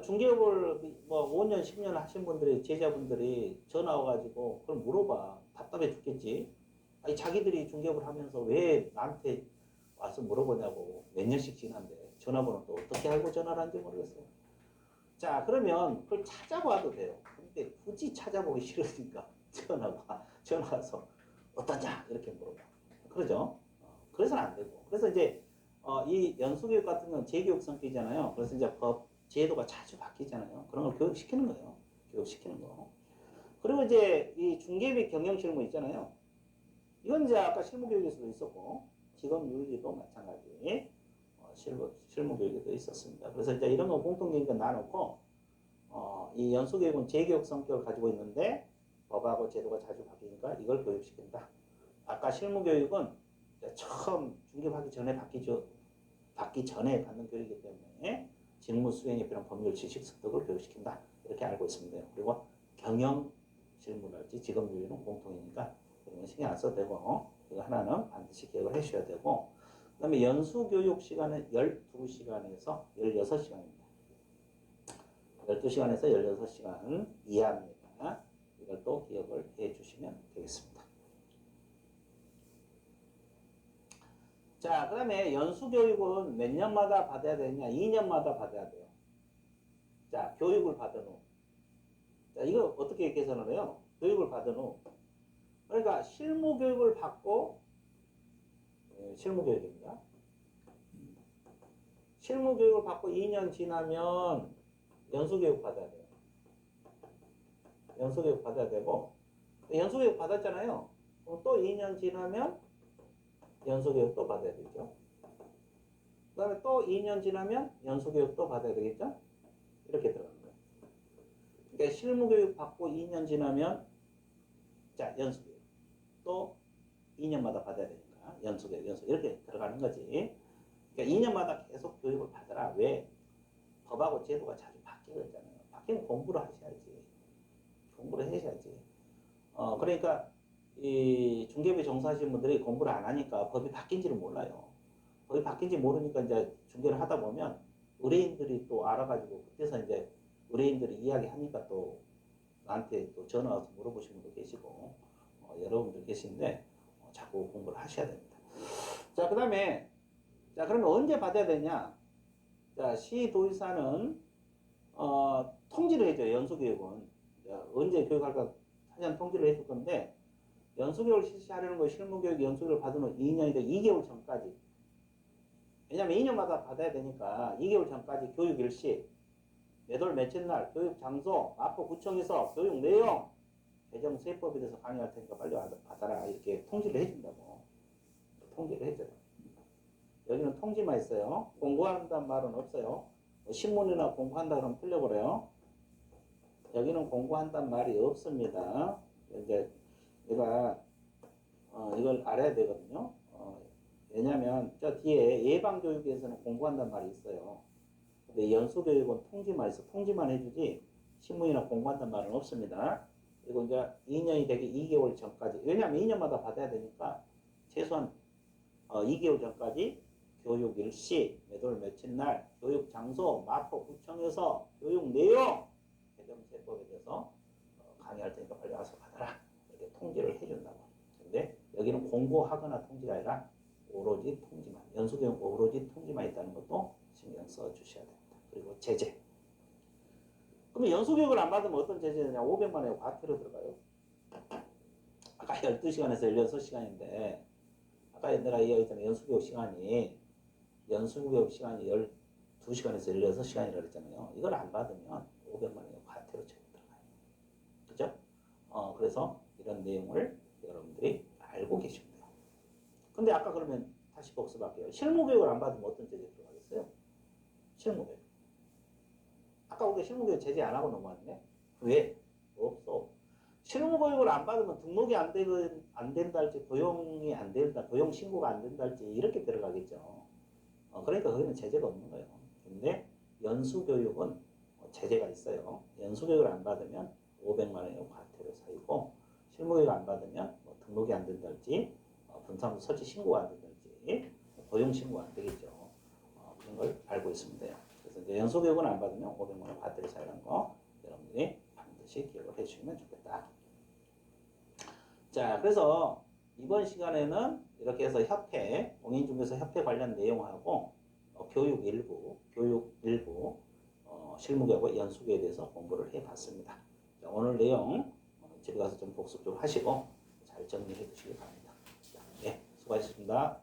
[SPEAKER 1] 중개업을 뭐 5년, 10년 하신 분들이, 제자분들이 전화 와가지고 그걸 물어봐. 답답해 죽겠지. 아니, 자기들이 중개업을 하면서 왜 나한테 와서 물어보냐고. 몇 년씩 지났는데 전화번호 또 어떻게 알고 전화를 하는지 모르겠어요. 자, 그러면 그걸 찾아봐도 돼요. 근데 굳이 찾아보기 싫으니까 전화 와서 어떠냐 이렇게 물어봐. 그러죠? 그래서는 안 되고. 그래서 이제 이 연수교육 같은 건 재교육 성격이잖아요. 그래서 이제 법 제도가 자주 바뀌잖아요. 그런 걸 교육시키는 거예요. 교육시키는 거. 그리고 이제 이 중개비 경영 실무 있잖아요. 이건 이제 아까 실무교육에서도 있었고, 직업윤리도 마찬가지. 실무교육에도 있었습니다. 그래서 이제 이런 거 공통적인 나놓고, 이 연수교육은 재교육 성격을 가지고 있는데, 법하고 제도가 자주 바뀌니까 이걸 교육시킨다. 아까 실무교육은 처음 중개하기 전에 받기 전에 받는 교육이기 때문에 직무 수행에 필요한 법률 지식 습득을 교육시킨다. 이렇게 알고 있으면 돼요. 그리고 경영 실무랄지 직업윤리는 공통이니까 그런 건 신경 안 써도 되고, 이거 하나는 반드시 기억을 해주셔야 되고, 그 다음에 연수교육 시간은 12시간에서 16시간입니다. 12시간에서 16시간 이하입니다. 이걸 또 기억을 해 주시면 되겠습니다. 자, 그 다음에 연수교육은 몇 년마다 받아야 되냐? 2년마다 받아야 돼요. 자, 교육을 받은 후. 자, 이거 어떻게 계산을 해요? 교육을 받은 후. 그러니까 실무교육을 받고, 실무교육입니다. 실무교육을 받고 2년 지나면 연수교육 받아야 돼요. 연수교육 받아야 되고, 연수교육 받았잖아요. 그럼 또 2년 지나면 연수교육 또 받아야 되죠. 그 다음에 또 2년 지나면 연수교육 또 받아야 되겠죠? 이렇게 들어가는 거예요. 그러니까 실무교육 받고 2년 지나면, 자, 연수교육. 또 2년마다 받아야 되니까, 연수교육. 이렇게 들어가는 거지. 그러니까 2년마다 계속 교육을 받아라. 왜? 법하고 제도가 자주 바뀌거든요. 바뀌면 공부를 하셔야지. 공부를 하셔야지. 그러니까, 이 중개비 종사하시는 분들이 공부를 안 하니까 법이 바뀐지를 몰라요. 법이 바뀐지 모르니까 이제 중개를 하다 보면 의뢰인들이 또 알아가지고 그때서 이제 의뢰인들이 이야기하니까 또 나한테 또 전화 와서 물어보시는 분도 계시고, 여러분들 계신데 자꾸 공부를 하셔야 됩니다. 자, 그 다음에, 자, 그러면 언제 받아야 되냐? 자, 시도의사는 통지를 해줘요. 연수교육은. 자, 언제 교육할까 사전 통지를 해줄 건데, 연수교육을 실시하려는 거 실무교육 연수교육을 받은 후 2년이 돼 2개월 전까지. 왜냐면 2년마다 받아야 되니까 2개월 전까지 교육 일시, 몇 월 며칠 날, 교육 장소, 마포구청에서 교육 내용, 개정세법에 대해서 강의할 테니까 빨리 받아라. 이렇게 통지를 해준다고. 통지를 해줘요. 여기는 통지만 있어요. 공고한다는 말은 없어요. 신문이나 공고한다 그러면 틀려버려요. 여기는 공고한다는 말이 없습니다. 이제 내가 이걸 알아야 되거든요. 왜냐면 저 뒤에 예방교육에서는 공부한다는 말이 있어요. 근데 연수교육은 통지만 있어. 통지만 해주지 신문이나 공부한다는 말은 없습니다. 그리고 이제 2년이 되기 2개월 전까지. 왜냐면 2년마다 받아야 되니까 최소한 2개월 전까지 교육 일시, 몇 월 며칠 날, 교육 장소, 마포구청에서 교육 내용, 개정세법에 대해서 강의할 테니까 빨리 와서 받아라. 이렇게 통지를 해준다고. 근데 여기는 공고하거나 통지가 아니라 오로지 통지만, 연수교육 오로지 통지만 있다는 것도 신경 써 주셔야 됩니다. 그리고 제재. 그러면 연수교육을 안 받으면 어떤 제재냐? 500만 원에 과태료 들어가요. 아까 12시간에서 16시간인데, 아까 내가 얘기했잖아요. 연수교육 시간이 12시간에서 16시간이라고 그랬잖아요. 이걸 안 받으면 500만 원의 과태료 처분 들어가요. 그죠? 그래서 이런 이런 내용을 여러분들이 알고 계시면 돼요. 근데 아까 그러면 다시 복습할게요. 실무교육을 안 받으면 어떤 제재 들어가겠어요? 실무교육. 아까 우리가 실무교육 제재 안 하고 넘어왔네? 왜? 없어. 실무교육을 안 받으면 등록이 안 된다 할지, 고용이 안 된다, 고용 신고가 안 된다 할지, 이렇게 들어가겠죠. 그러니까 거기는 제재가 없는 거예요. 근데 연수교육은 제재가 있어요. 연수교육을 안 받으면 500만 원의 과태료 사유고, 실무교육 안 받으면 뭐 등록이 안 된다 할지, 분사무 설치 신고가 안 된다 할지, 고용 신고가 안 되겠죠. 그런 걸 알고 있으면 돼요. 그래서 이제 연수교육은 안 받으면 500만 원 과태료 사유라는 거 여러분들이 반드시 기억을 해주시면 좋겠다. 자, 그래서 이번 시간에는 이렇게 해서 협회, 공인중개사 협회 관련 내용하고 교육 일부 실무교육과 연수교에 대해서 공부를 해봤습니다. 자, 오늘 내용 집에 가서 좀 복습 좀 하시고 잘 정리해 주시기 바랍니다. 자, 네, 수고하셨습니다.